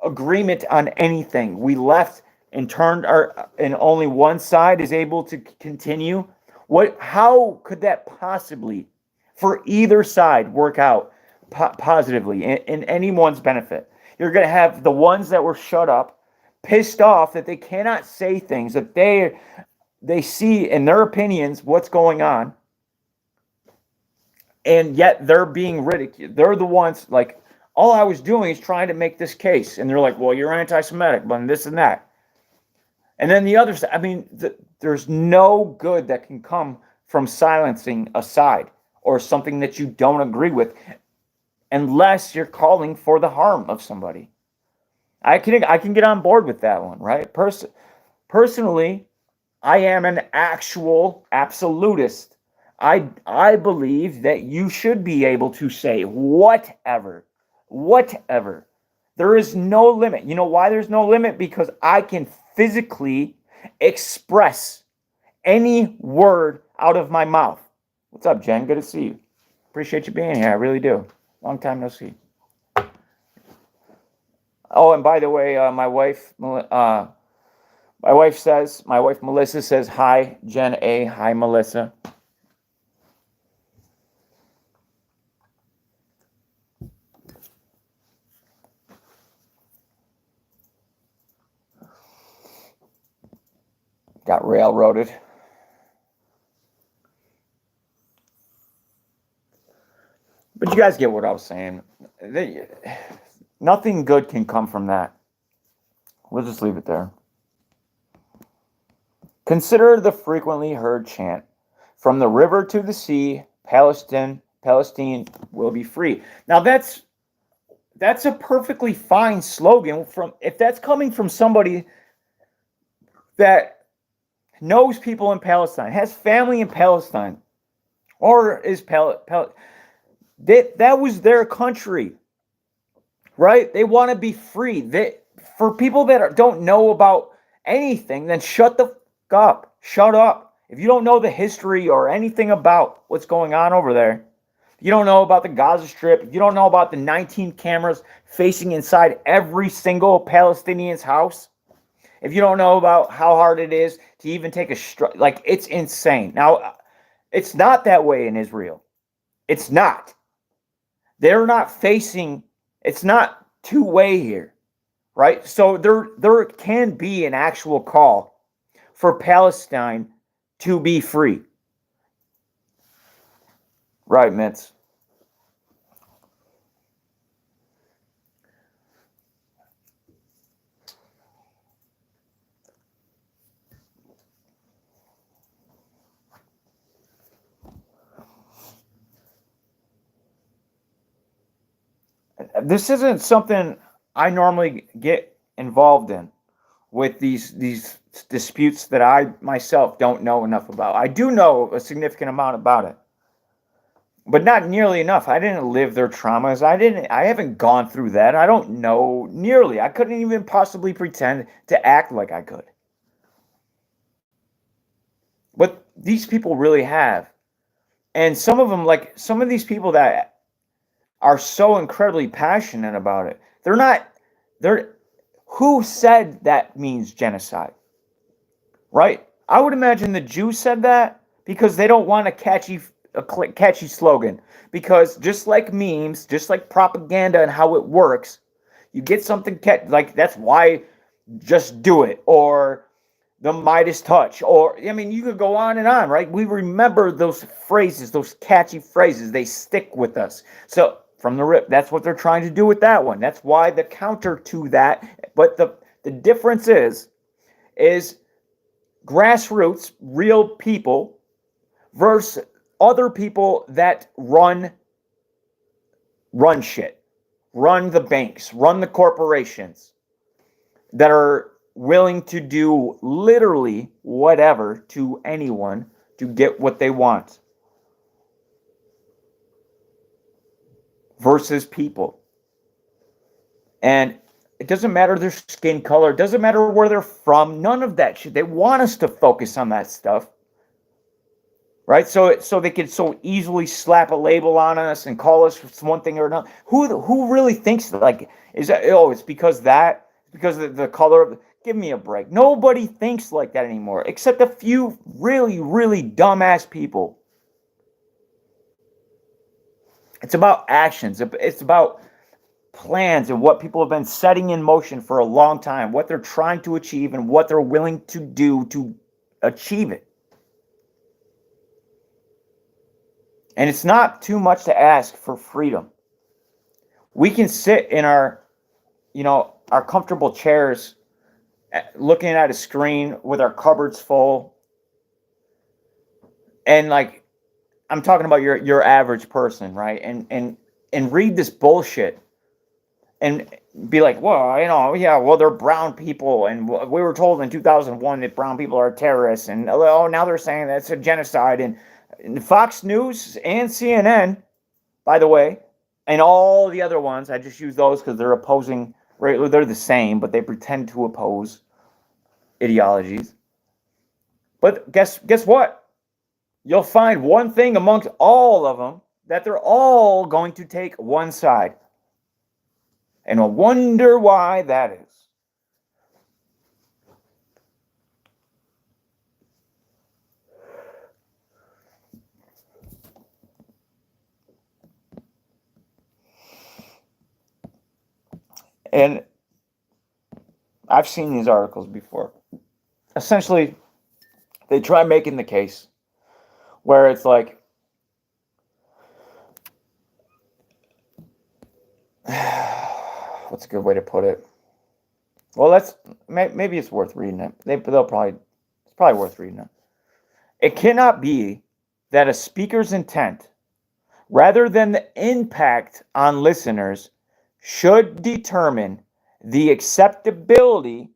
agreement on anything. We left and and only one side is able to continue. How could that possibly, for either side, work out positively in anyone's benefit? You're going to have the ones that were shut up, pissed off that they cannot say things, that they see in their opinions what's going on, and yet they're being ridiculed. They're the ones like, all I was doing is trying to make this case, and they're like, well, you're anti-Semitic, but this and that. And then the other side, I mean, there's no good that can come from silencing a side or something that you don't agree with, unless you're calling for the harm of somebody. I can get on board with that one, right? Personally, I am an actual absolutist. I believe that you should be able to say whatever. There is no limit. You know why there's no limit? Because I can physically express any word out of my mouth. What's up, Jen? Good to see you. Appreciate you being here. I really do. Long time no see. Oh, and by the way, my wife Melissa says hi, Jen A. Hi, Melissa. Got railroaded. But you guys get what I was saying. Nothing good can come from that. We'll just leave it there. Consider the frequently heard chant, from the river to the sea, Palestine will be free. Now that's a perfectly fine slogan if that's coming from somebody that knows people in Palestine, has family in Palestine, or is that was their country, right? They want to be free. For people that don't know about anything, then shut the fuck up. Shut up. If you don't know the history or anything about what's going on over there, you don't know about the Gaza Strip, if you don't know about the 19 cameras facing inside every single Palestinian's house, if you don't know about how hard it is to even take a strike, like, it's insane. Now, it's not that way in Israel. It's not. They're not facing, it's not two-way here, right? So there can be an actual call for Palestine to be free. Right, Mitz? this isn't something I normally get involved in with these disputes that I myself don't know enough about. I do know a significant amount about it, but not nearly enough. I didn't live their traumas. I haven't gone through that. I don't know nearly. I couldn't even possibly pretend to act like I could. But these people really have. And some of them, like some of these people that are so incredibly passionate about it, who said that means genocide? Right? I would imagine the Jews said that because they don't want a catchy slogan. Because just like memes, just like propaganda and how it works, you get something like that's why just do it, or the Midas touch, or I mean, you could go on and on, right? We remember those phrases, those catchy phrases. They stick with us. So from the rip, that's what they're trying to do with that one. That's why the counter to that. But the difference is grassroots, real people versus other people that run shit, run the banks, run the corporations, that are willing to do literally whatever to anyone to get what they want, versus people. And it doesn't matter their skin color, it doesn't matter where they're from, none of that shit. They want us to focus on that stuff, right? So they can so easily slap a label on us and call us one thing or another. Who really thinks like, is that, oh, it's because of the color of give me a break. Nobody thinks like that anymore, except a few really, really dumbass people. It's about actions. It's about plans and what people have been setting in motion for a long time, what they're trying to achieve and what they're willing to do to achieve it. And it's not too much to ask for freedom. We can sit in our comfortable chairs looking at a screen with our cupboards full, and like I'm talking about your average person, right? And read this bullshit and be like, well, yeah, well, they're brown people, and we were told in 2001 that brown people are terrorists, and now they're saying that's a genocide. And Fox News and CNN, by the way, and all the other ones, I just use those because they're opposing. Right, they're the same, but they pretend to oppose ideologies. But guess what? You'll find one thing amongst all of them, that they're all going to take one side. And I wonder why that is. And I've seen these articles before. Essentially, they try making the case where it's like, what's a good way to put it? Well, maybe it's worth reading it. It's probably worth reading it. It cannot be that a speaker's intent, rather than the impact on listeners, should determine the acceptability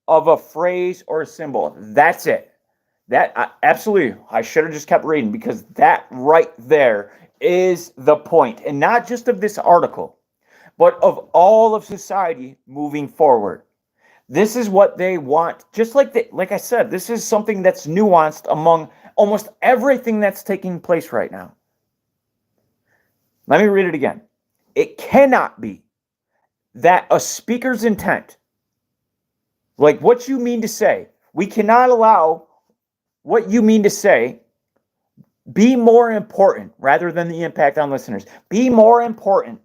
of a phrase or a symbol. That's it. Absolutely, I should have just kept reading, because that right there is the point. And not just of this article, but of all of society moving forward. This is what they want. Just like I said, this is something that's nuanced among almost everything that's taking place right now. Let me read it again. It cannot be that a speaker's intent, like what you mean to say, we cannot allow what you mean to say be more important rather than the impact on listeners. Be more important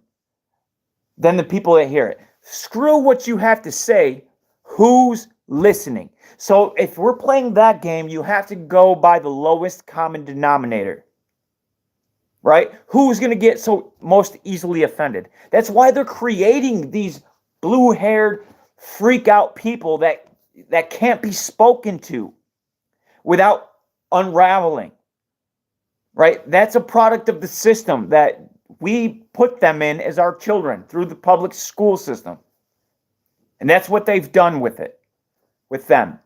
than the people that hear it. Screw what you have to say. Who's listening? So if we're playing that game, you have to go by the lowest common denominator. Right? Who's going to get so most easily offended? That's why they're creating these blue-haired freak out people that can't be spoken to without unraveling. Right? That's a product of the system that we put them in as our children through the public school system. And that's what they've done with it, with them.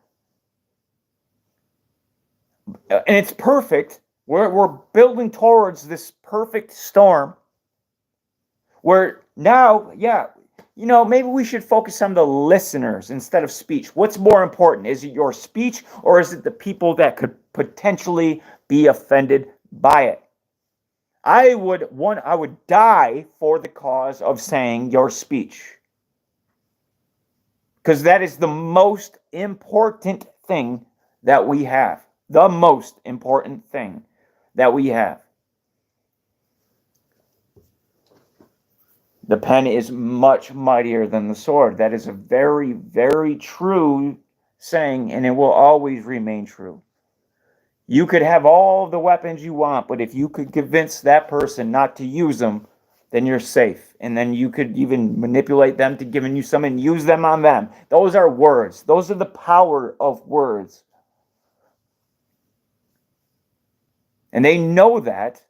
And it's perfect. We're building towards this perfect storm where now, yeah, maybe we should focus on the listeners instead of speech. What's more important? Is it your speech, or is it the people that could potentially be offended by it? I would die for the cause of saying your speech. Because that is the most important thing that we have. The most important thing that we have. The pen is much mightier than the sword. That is a very, very true saying, and it will always remain true. You could have all the weapons you want, but if you could convince that person not to use them, then you're safe. And then you could even manipulate them to giving you some and use them on them. Those are words. Those are the power of words. And they know that.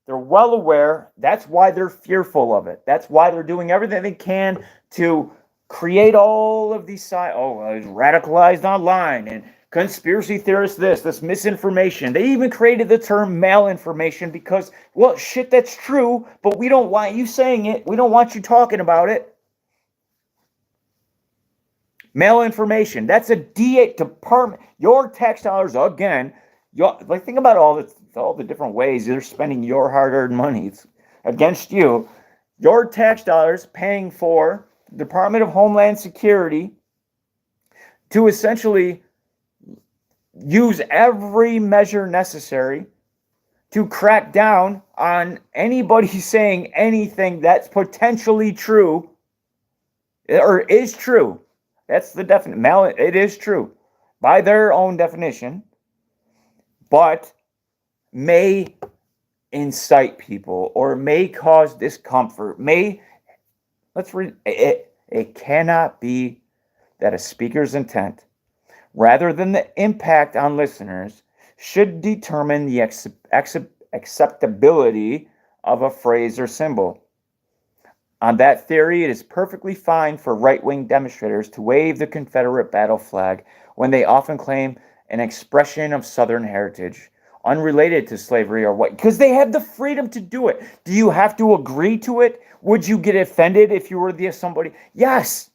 They're well aware. That's why they're fearful of it. That's why they're doing everything they can to create all of these radicalized online and conspiracy theorists, this misinformation. They even created the term malinformation because, well, shit, that's true, but we don't want you saying it. We don't want you talking about it. Malinformation. That's a DA department. Your tax dollars, again, think about all the different ways you're spending your hard-earned money. It's against you. Your tax dollars paying for the Department of Homeland Security to essentially use every measure necessary to crack down on anybody saying anything that's potentially true or is true. That's the definition. It is true by their own definition, but may incite people or may cause discomfort. It cannot be that a speaker's intent, rather than the impact on listeners, should determine the acceptability of a phrase or symbol. On that theory, it is perfectly fine for right-wing demonstrators to wave the Confederate battle flag when they often claim an expression of Southern heritage, unrelated to slavery or what, because they have the freedom to do it. Do you have to agree to it? Would you get offended if you were somebody? Yes.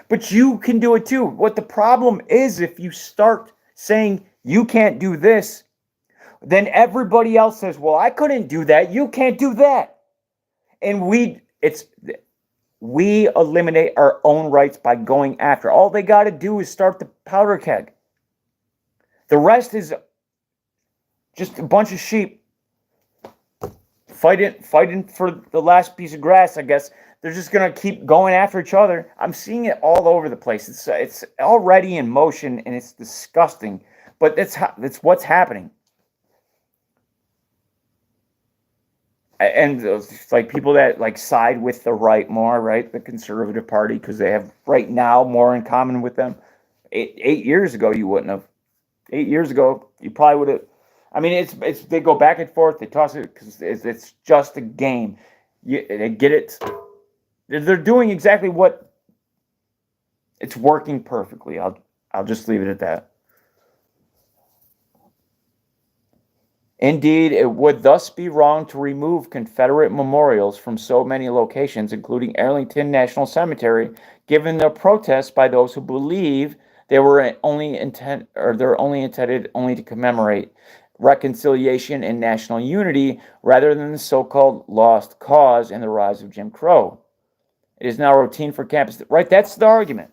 But you can do it too. What the problem is, if you start saying you can't do this, then everybody else says, well, I couldn't do that. You can't do that. And we eliminate our own rights by going after. All they got to do is start the powder keg. The rest is just a bunch of sheep fighting for the last piece of grass, I guess. They're just going to keep going after each other. I'm seeing it all over the place. It's already in motion, and it's disgusting. But that's what's happening. And it's like people that like side with the right more, right? The Conservative Party, because they have right now more in common with them. 8 years ago, you wouldn't have. 8 years ago, you probably would have. I mean, it's they go back and forth. They toss it because it's just a game. They get it. They're doing exactly what. It's working perfectly. I'll just leave it at that. Indeed, it would thus be wrong to remove Confederate memorials from so many locations, including Arlington National Cemetery, given the protests by those who believe they're only intended to commemorate reconciliation and national unity rather than the so-called lost cause and the rise of Jim Crow. It is now routine for campus, right? That's the argument.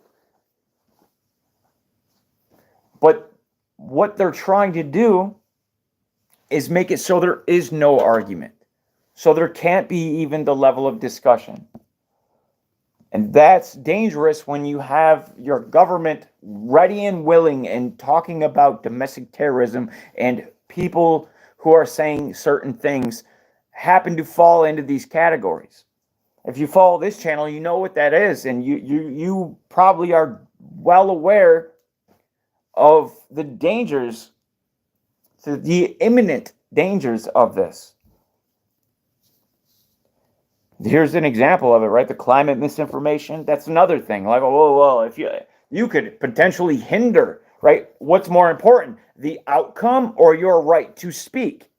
But what they're trying to do is make it so there is no argument. So there can't be even the level of discussion. And that's dangerous when you have your government ready and willing and talking about domestic terrorism, and people who are saying certain things happen to fall into these categories. If you follow this channel, you know what that is, and you probably are well aware of the dangers, the imminent dangers of this. Here's an example of it, right? The climate misinformation. That's another thing. Like, oh, well, if you could potentially hinder, right? What's more important, the outcome or your right to speak?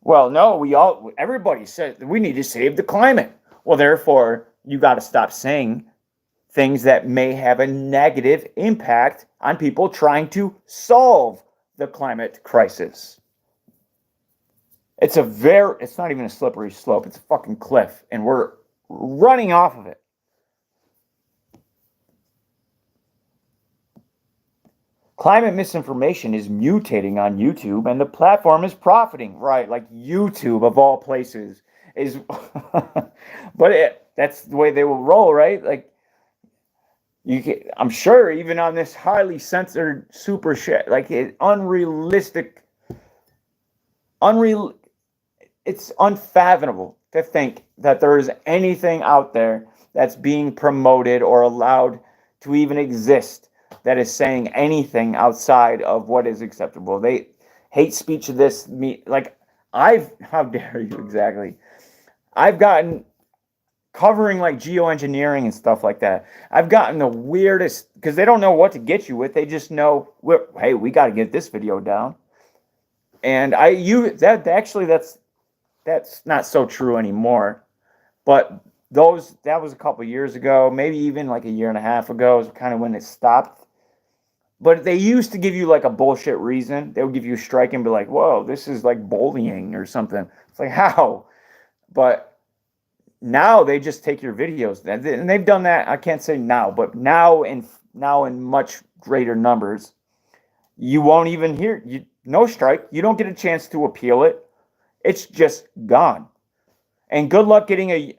Well, no, everybody said we need to save the climate. Well, therefore, you got to stop saying things that may have a negative impact on people trying to solve the climate crisis. It's not even a slippery slope. It's a fucking cliff, and we're running off of it. Climate misinformation is mutating on YouTube, and the platform is profiting. Right, like YouTube of all places is, but that's the way they will roll, right? Like I'm sure even on this highly censored super shit, like unrealistic, it's unfathomable to think that there is anything out there that's being promoted or allowed to even exist that is saying anything outside of what is acceptable. They hate speech of this, like how dare you exactly? I've gotten, covering like geoengineering and stuff like that, I've gotten the weirdest, because they don't know what to get you with. They just know, hey, we got to get this video down. And that's not so true anymore. But that was a couple years ago, maybe even like a year and a half ago is kind of when it stopped. But they used to give you like a bullshit reason. They would give you a strike and be like, whoa, this is like bullying or something. It's like, how? But now they just take your videos, and they've done that. I can't say now, but now in much greater numbers. You won't even hear, no strike. You don't get a chance to appeal it. It's just gone. And good luck getting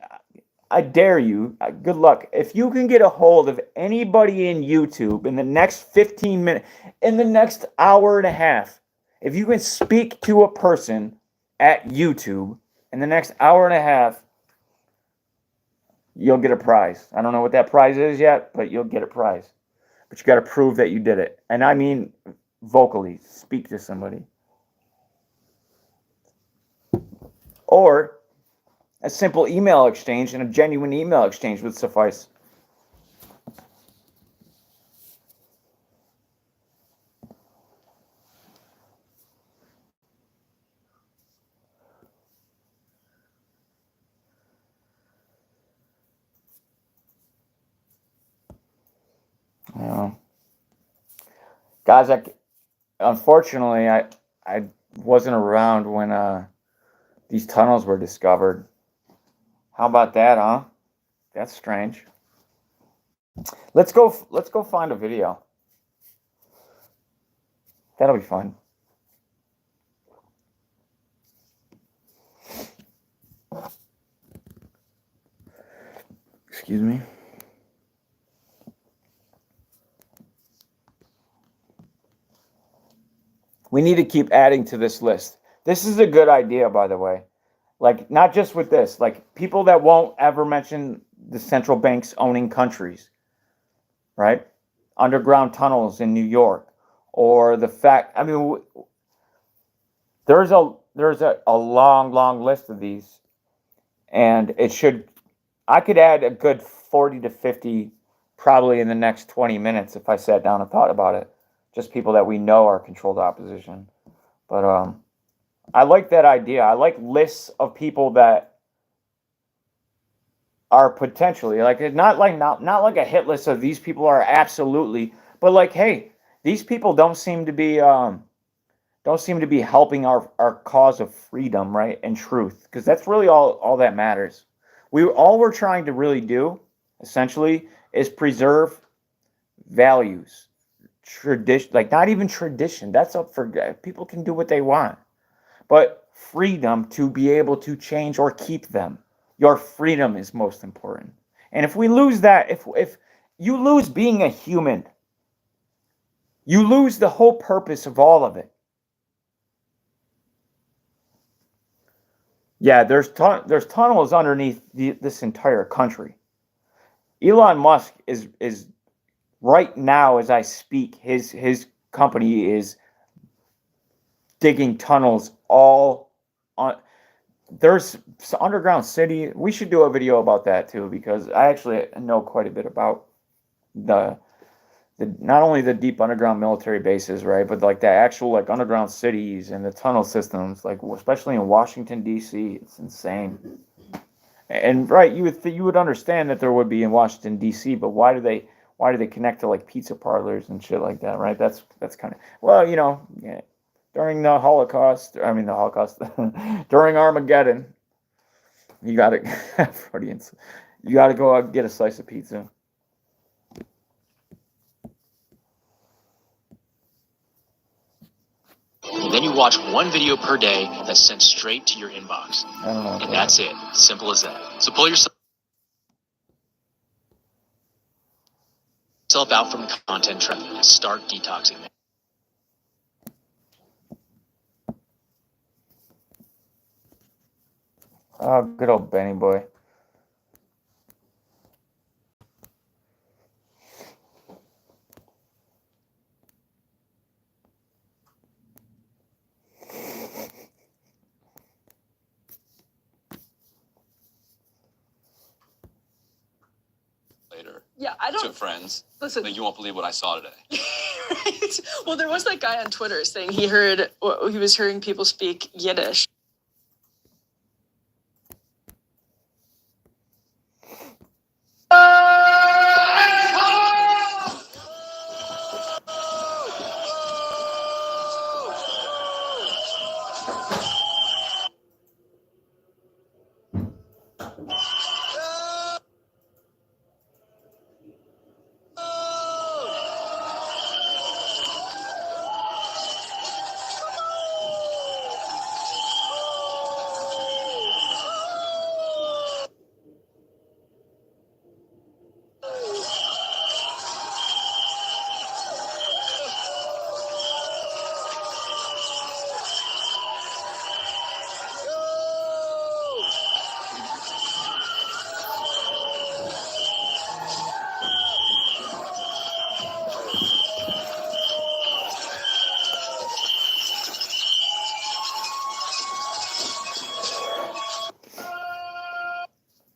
I dare you, good luck. If you can get a hold of anybody in YouTube in the next 15 minutes, in the next hour and a half, if you can speak to a person at YouTube in the next hour and a half, you'll get a prize. I don't know what that prize is yet, but you'll get a prize. But you got to prove that you did it. And I mean vocally, speak to somebody. Or a simple email exchange, and a genuine email exchange would suffice. Guys, unfortunately, I wasn't around when these tunnels were discovered. How about that, huh? That's strange. Let's go find a video. That'll be fun. Excuse me. We need to keep adding to this list. This is a good idea, by the way. Like, not just with this, like people that won't ever mention the central banks owning countries, right? Underground tunnels in New York, or the fact, I mean, there's a long list of these, and I could add a good 40 to 50 probably in the next 20 minutes if I sat down and thought about it. Just people that we know are controlled opposition. But I like that idea. I like lists of people that are potentially, like, not like a hit list of these people are absolutely, but like, hey, these people don't seem to be helping our cause of freedom, right, and truth, because that's really all that matters. All we're trying to really do, essentially, is preserve values, tradition, like not even tradition. That's up for people can do what they want, but freedom to be able to change or keep them. Your freedom is most important. And if we lose that, if you lose being a human, you lose the whole purpose of all of it. Yeah, there's tunnels underneath this entire country. Elon Musk is right now as I speak, his company is digging tunnels all on. there's underground city. We should do a video about that too, because I actually know quite a bit about the not only the deep underground military bases, right, but like the actual like underground cities and the tunnel systems, like especially in Washington D.C. It's insane. And right, you would understand that there would be in Washington D.C., but why do they connect to like pizza parlors and shit like that, right? That's kind of, well, yeah, during the Holocaust, I mean the Holocaust, during Armageddon, you got to Freudians, you got to go out and get a slice of pizza. And then you watch one video per day that's sent straight to your inbox. I don't know. And that's it. Simple as that. So pull yourself out from the content trap and start detoxing. Oh, good old Benny boy. Later Yeah, I to don't friends. listen. Like, you won't believe what I saw today. Right? Well, there was that guy on Twitter saying he was hearing people speak Yiddish.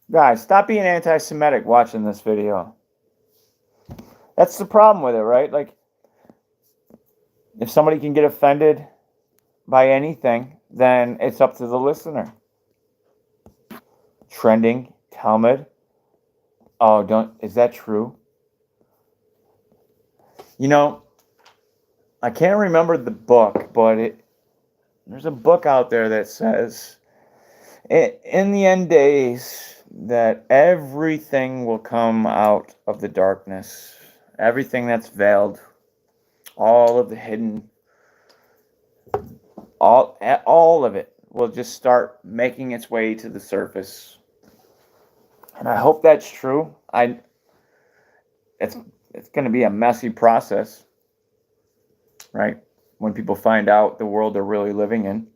Guys, stop being anti-Semitic watching this video. That's the problem with it, right? Like, if somebody can get offended by anything, then it's up to the listener. Trending, Talmud. Oh, is that true? I can't remember the book, but there's a book out there that says, in the end days, that everything will come out of the darkness. Everything that's veiled, all of the hidden, all of it will just start making its way to the surface. And I hope that's true. It's going to be a messy process, right? When people find out the world they're really living in.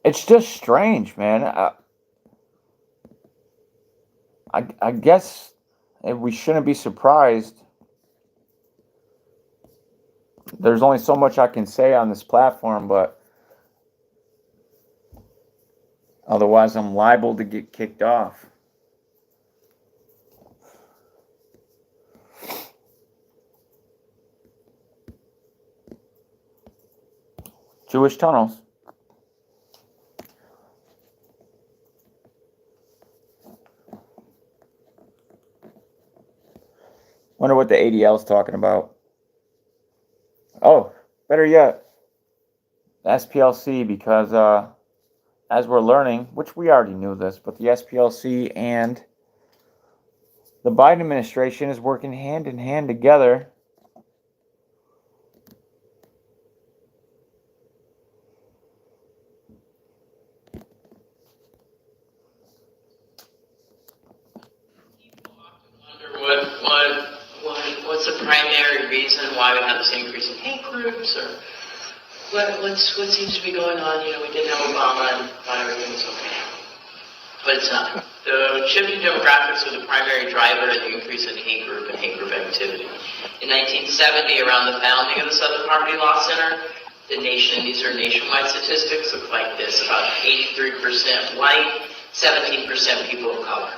It's just strange, man. I guess we shouldn't be surprised. There's only so much I can say on this platform, but otherwise I'm liable to get kicked off. Jewish tunnels. Wonder what the ADL is talking about. Oh, better yet, SPLC, because as we're learning, which we already knew this, but the SPLC and the Biden administration is working hand in hand together what's the primary reason why we have this increase in hate groups, or what seems to be going on? We didn't have Obama and thought everything was okay, but it's not. The shifting demographics are the primary driver in the increase in hate group and hate group activity. In 1970, around the founding of the Southern Poverty Law Center, the nation, these are nationwide statistics, look like this: about 83% white, 17% people of color.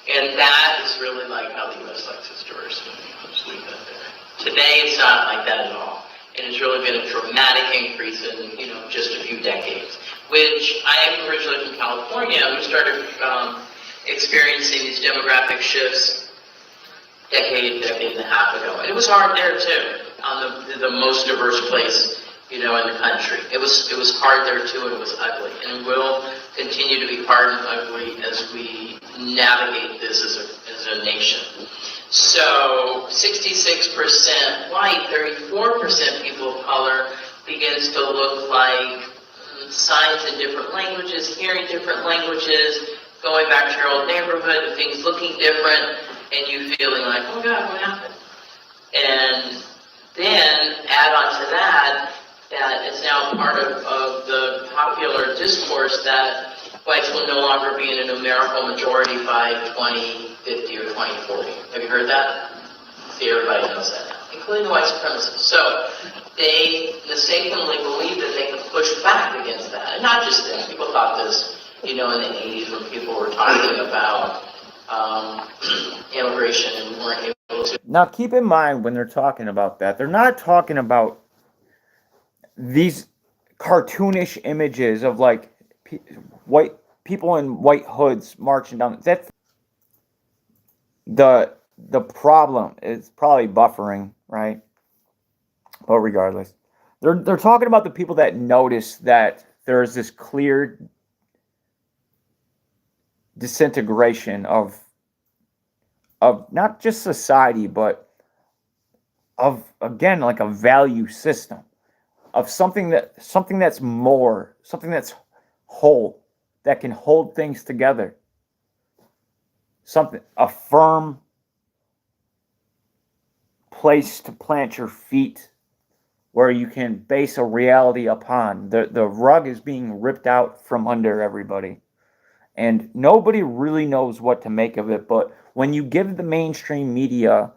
And that is really like how the U.S. likes its diversity. I'll just leave that there. Today, it's not like that at all. And it's really been a dramatic increase in, just a few decades. Which, I am originally from California. We started experiencing these demographic shifts decade and a half ago. And it was hard there too, on the most diverse place, in the country. It was hard there too, and it was ugly. And it will continue to be hard and ugly as we navigate this as a nation. So 66% white, 34% people of color begins to look like signs in different languages, hearing different languages, going back to your old neighborhood and things looking different, and you feeling like, oh God, what happened? And then add on to that it's now part of the popular discourse that whites will no longer be in a numerical majority by 2050 or 2040. Have you heard that? See, everybody knows that now, including the white supremacists. So they mistakenly believe that they can push back against that. And not just them. People thought this, in the 80s when people were talking about immigration and weren't able to. Now, keep in mind when they're talking about that, they're not talking about these cartoonish images of like white people in white hoods marching down. That's the problem is probably buffering, right? But regardless, they're talking about the people that notice that there's this clear disintegration of not just society, but of, again, like a value system of something that's more, something that's whole, that can hold things together. A firm place to plant your feet where you can base a reality upon. The rug is being ripped out from under everybody. And nobody really knows what to make of it. But when you give the mainstream media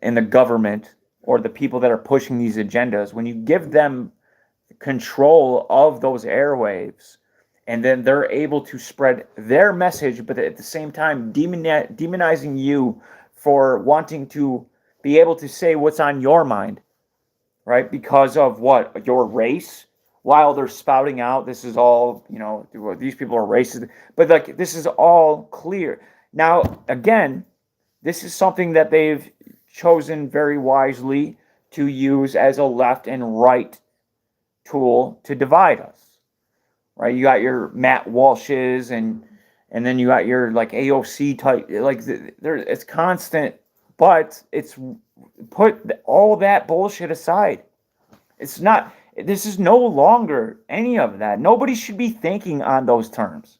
and the government or the people that are pushing these agendas, when you give them control of those airwaves, and then they're able to spread their message, but at the same time demonizing you for wanting to be able to say what's on your mind, right? Because of what? Your race? While they're spouting out, this is all, these people are racist. But like, this is all clear. Now, again, this is something that they've chosen very wisely to use as a left and right tool to divide us, right? You got your Matt Walshes and then you got your like AOC type, like it's constant, but it's put all that bullshit aside. This is no longer any of that. Nobody should be thinking on those terms.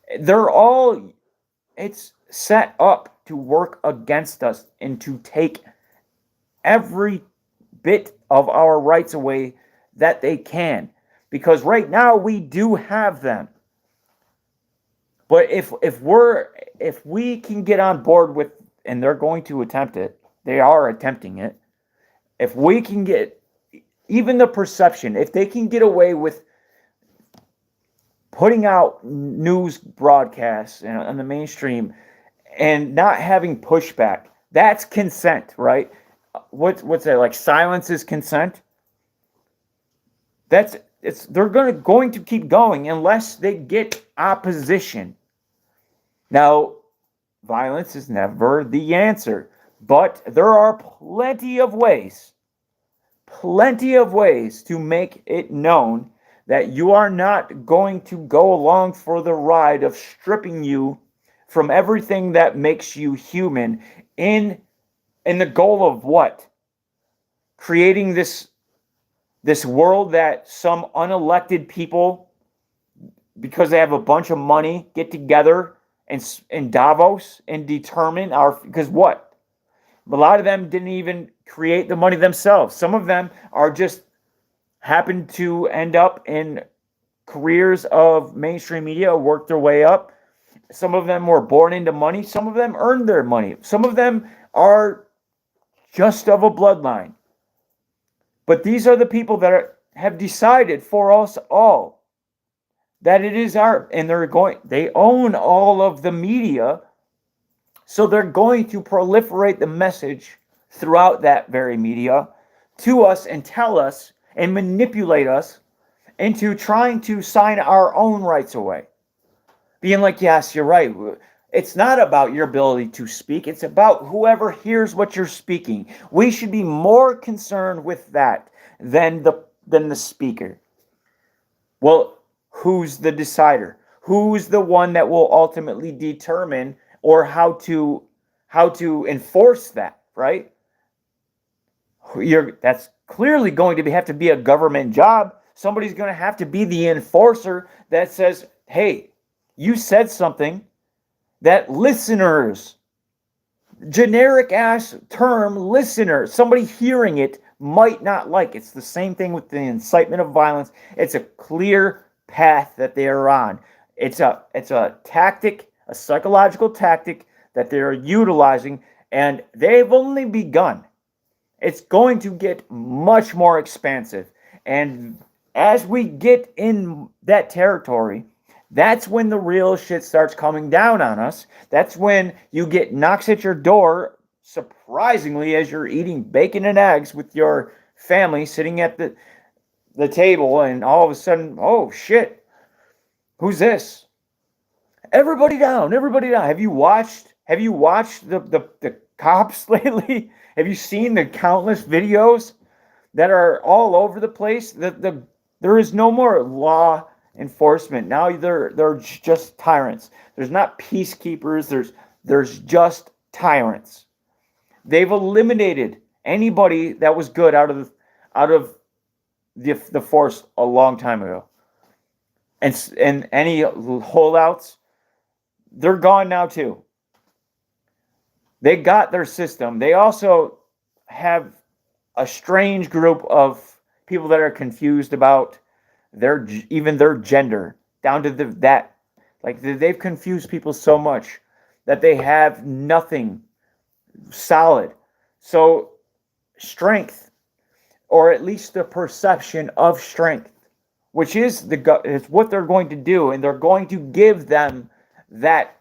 It's set up to work against us and to take every bit of our rights away that they can. Because right now we do have them. But if we can get on board with, and they're going to attempt it, they are attempting it. If we can get even the perception, if they can get away with putting out news broadcasts on the mainstream and not having pushback, that's consent, right? What's that, like silence is consent? They're going to keep going unless they get opposition. Now, violence is never the answer, but there are plenty of ways to make it known that you are not going to go along for the ride of stripping you from everything that makes you human in the goal of what? Creating this world that some unelected people, because they have a bunch of money, get together in Davos and determine because what? A lot of them didn't even create the money themselves. Some of them are just happen to end up in careers of mainstream media, work their way up, Some of them were born into money. Some of them earned their money. Some of them are just of a bloodline. But these are the people that have decided for us all that it is and they own all of the media. So they're going to proliferate the message throughout that very media to us and tell us and manipulate us into trying to sign our own rights away. Being like, yes, you're right. It's not about your ability to speak. It's about whoever hears what you're speaking. We should be more concerned with that than the speaker. Well, who's the decider? Who's the one that will ultimately determine or how to enforce that, right? That's clearly going to have to be a government job. Somebody's going to have to be the enforcer that says, hey, you said something that listeners, generic ass term listener, somebody hearing it might not like. It's the same thing with the incitement of violence. It's a clear path that they are on. It's a tactic, a psychological tactic that they're utilizing, and they've only begun. It's going to get much more expansive. And as we get in that territory, that's when the real shit starts coming down on us. That's when you get knocks at your door, surprisingly, as you're eating bacon and eggs with your family sitting at the table, and all of a sudden, oh shit, who's this? Everybody down, everybody down. Have you watched the cops lately? Have you seen the countless videos that are all over the place? There is no more law enforcement. Now they're just tyrants. There's not peacekeepers. There's just tyrants. They've eliminated anybody that was good out of the force a long time ago. And any holdouts, they're gone now too. They got their system. They also have a strange group of people that are confused about their gender, down to that. Like, they've confused people so much that they have nothing solid. So strength, or at least the perception of strength, which is what they're going to do, and they're going to give them that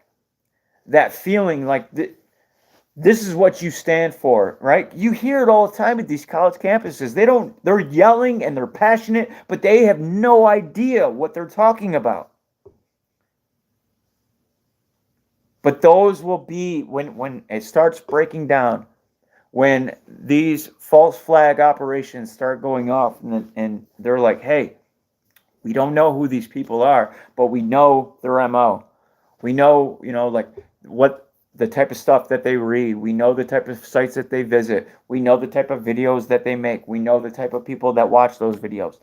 feeling like this is what you stand for, right? You hear it all the time at these college campuses. They're yelling and they're passionate, but they have no idea what they're talking about. But those will be when it starts breaking down, when these false flag operations start going off, and they're like, hey, we don't know who these people are, but we know their MO. We know, like what the type of stuff that they read. We know the type of sites that they visit. We know the type of videos that they make. We know the type of people that watch those videos.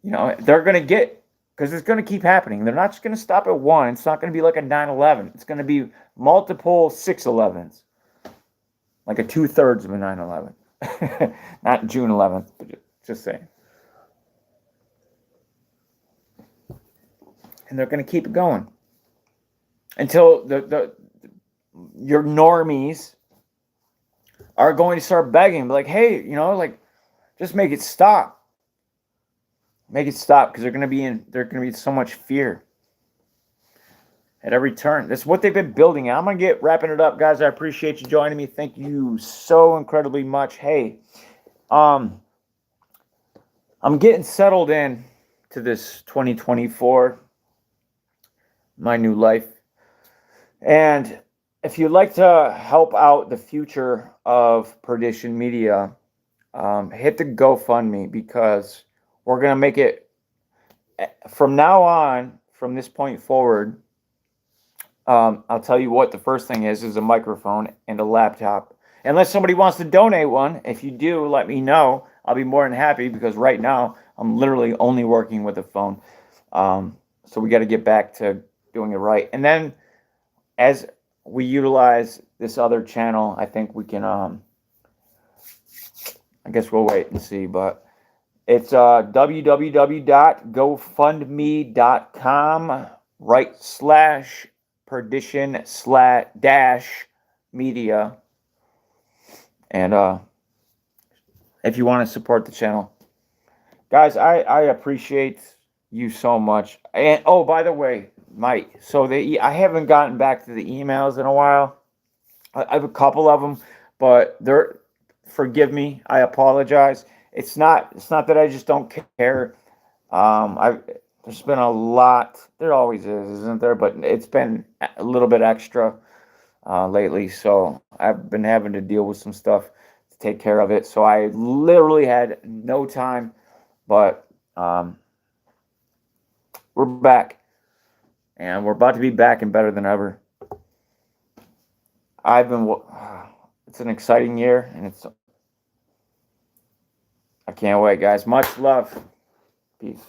They're going to get, because it's going to keep happening. They're not just going to stop at one. It's not going to be like a 9/11. It's going to be multiple 6/11s. Like a 2/3 of a 9/11. Not June 11th, but just saying. And they're going to keep it going until your normies are going to start begging, like, hey, just make it stop. Make it stop, because they're going to be so much fear at every turn. That's what they've been building. I'm going to get wrapping it up, guys. I appreciate you joining me. Thank you so incredibly much. Hey, I'm getting settled in to this 2024, my new life. And if you'd like to help out the future of Perdition Media, hit the GoFundMe, because we're going to make it, from now on, from this point forward, I'll tell you what the first thing is a microphone and a laptop. Unless somebody wants to donate one, if you do, let me know. I'll be more than happy, because right now I'm literally only working with a phone. So we got to get back to doing it right. And then as we utilize this other channel, I think we can, I guess we'll wait and see, but it's www.gofundme.com/, perdition slash dash media. And if you want to support the channel, guys, I appreciate you so much. And oh, by the way, I haven't gotten back to the emails in a while. I have a couple of them, but forgive me. I apologize. It's not that I just don't care. There's been a lot. There always is, isn't there? But it's been a little bit extra lately, so I've been having to deal with some stuff to take care of it. So I literally had no time, but we're back, and we're about to be back and better than ever. It's an exciting year, and I can't wait, guys. Much love. Peace.